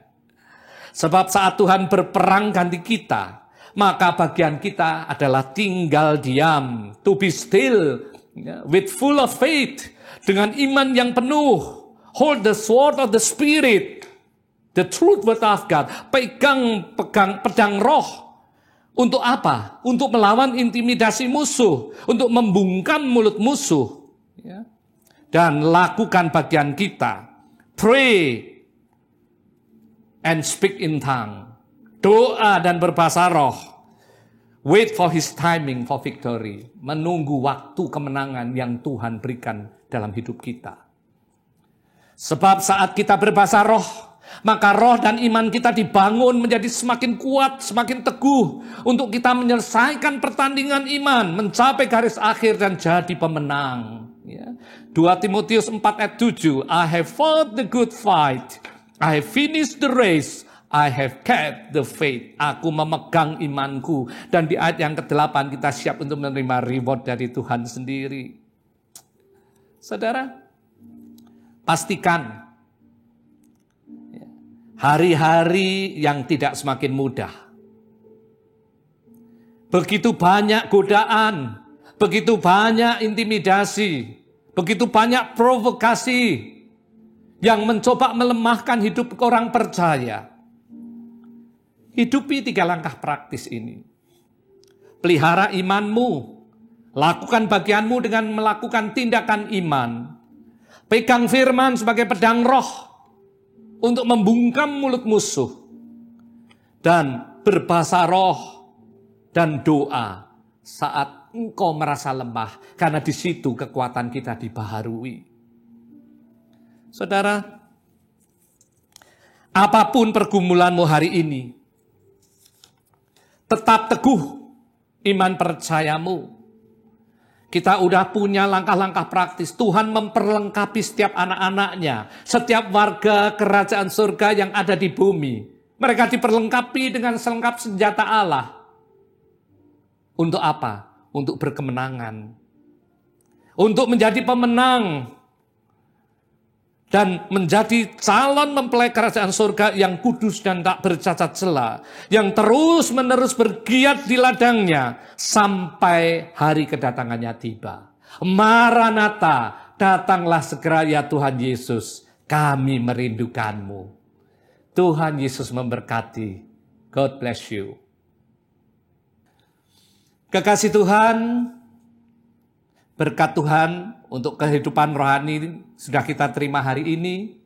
Sebab saat Tuhan berperang ganti kita, maka bagian kita adalah tinggal diam, to be still, with full of faith, dengan iman yang penuh. Hold the sword of the Spirit, the truth word of God. Pegang pedang roh. Untuk apa? Untuk melawan intimidasi musuh. Untuk membungkam mulut musuh. Ya. Dan lakukan bagian kita. Pray and speak in tongue. Doa dan berbahasa roh. Wait for his timing for victory. Menunggu waktu kemenangan yang Tuhan berikan dalam hidup kita. Sebab saat kita berbahasa roh, maka roh dan iman kita dibangun menjadi semakin kuat, semakin teguh. Untuk kita menyelesaikan pertandingan iman, mencapai garis akhir dan jadi pemenang. 2 Timotius 4 ayat 7, I have fought the good fight, I have finished the race, I have kept the faith. Aku memegang imanku. Dan di ayat yang ke-8 kita siap untuk menerima reward dari Tuhan sendiri. Saudara, pastikan hari-hari yang tidak semakin mudah. Begitu banyak godaan, begitu banyak intimidasi, begitu banyak provokasi yang mencoba melemahkan hidup orang percaya. Hidupi 3 langkah praktis ini. Pelihara imanmu, lakukan bagianmu dengan melakukan tindakan iman. Pegang firman sebagai pedang roh untuk membungkam mulut musuh. Dan berbahasa roh dan doa saat engkau merasa lemah. Karena di situ kekuatan kita dibaharui. Saudara, apapun pergumulanmu hari ini, tetap teguh iman percayamu. Kita udah punya langkah-langkah praktis. Tuhan memperlengkapi setiap anak-anaknya. Setiap warga kerajaan surga yang ada di bumi. Mereka diperlengkapi dengan selengkap senjata Allah. Untuk apa? Untuk berkemenangan. Untuk menjadi pemenang. Dan menjadi calon mempelai kerajaan surga yang kudus dan tak bercacat celah. Yang terus-menerus bergiat di ladangnya sampai hari kedatangannya tiba. Maranatha, datanglah segera ya Tuhan Yesus. Kami merindukanmu. Tuhan Yesus memberkati. God bless you. Kekasih Tuhan, berkat Tuhan untuk kehidupan rohani sudah kita terima hari ini.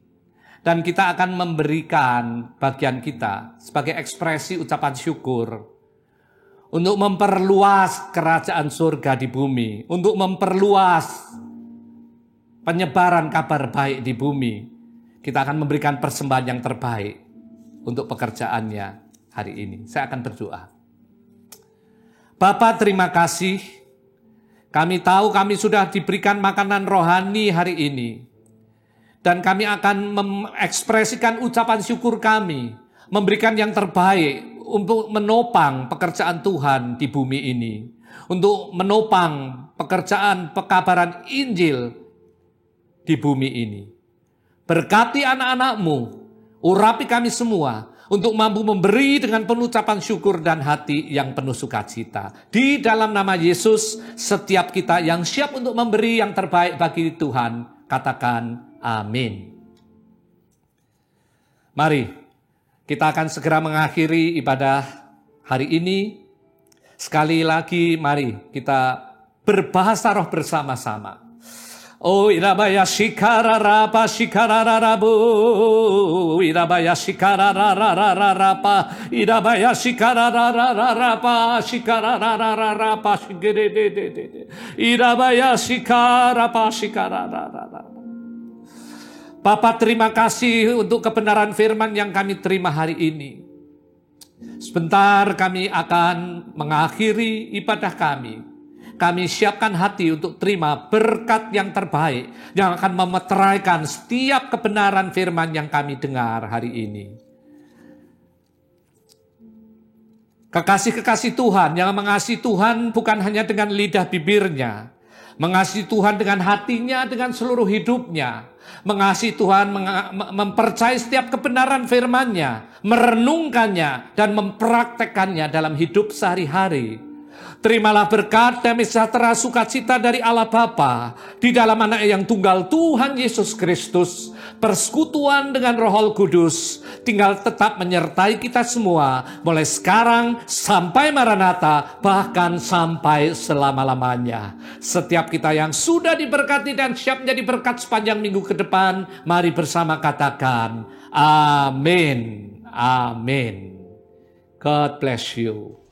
Dan kita akan memberikan bagian kita sebagai ekspresi ucapan syukur. Untuk memperluas kerajaan surga di bumi. Untuk memperluas penyebaran kabar baik di bumi. Kita akan memberikan persembahan yang terbaik untuk pekerjaannya hari ini. Saya akan berdoa. Bapa, terima kasih. Kami tahu kami sudah diberikan makanan rohani hari ini. Dan kami akan mengekspresikan ucapan syukur kami. Memberikan yang terbaik untuk menopang pekerjaan Tuhan di bumi ini. Untuk menopang pekerjaan pekabaran Injil di bumi ini. Berkati anak-anak-Mu. Urapi kami semua. Untuk mampu memberi dengan penuh ucapan syukur dan hati yang penuh sukacita. Di dalam nama Yesus, setiap kita yang siap untuk memberi yang terbaik bagi Tuhan, katakan amin. Mari, kita akan segera mengakhiri ibadah hari ini. Sekali lagi, mari kita berbahasa roh bersama-sama. Oh irabaya shikararapa shikarararabu irabaya shikararararapa irabaya shikararararapa shikararararapa shigedededede irabaya shikarapa shikararararapa. Bapa, terima kasih untuk kebenaran firman yang kami terima hari ini. Sebentar kami akan mengakhiri ibadah kami. Kami siapkan hati untuk terima berkat yang terbaik yang akan memeteraikan setiap kebenaran firman yang kami dengar hari ini. Kekasih-kekasih Tuhan yang mengasihi Tuhan bukan hanya dengan lidah bibirnya, mengasihi Tuhan dengan hatinya, dengan seluruh hidupnya. Mengasihi Tuhan, mempercayai setiap kebenaran firman-Nya, merenungkannya, dan mempraktekkannya dalam hidup sehari-hari. Terimalah berkat, damai sejahtera, sukacita dari Allah Bapa di dalam Anak yang tunggal Tuhan Yesus Kristus, persekutuan dengan Roh Kudus, tinggal tetap menyertai kita semua, mulai sekarang sampai Maranatha, bahkan sampai selama-lamanya. Setiap kita yang sudah diberkati dan siap menjadi berkat sepanjang minggu ke depan, mari bersama katakan, amin, amin. God bless you.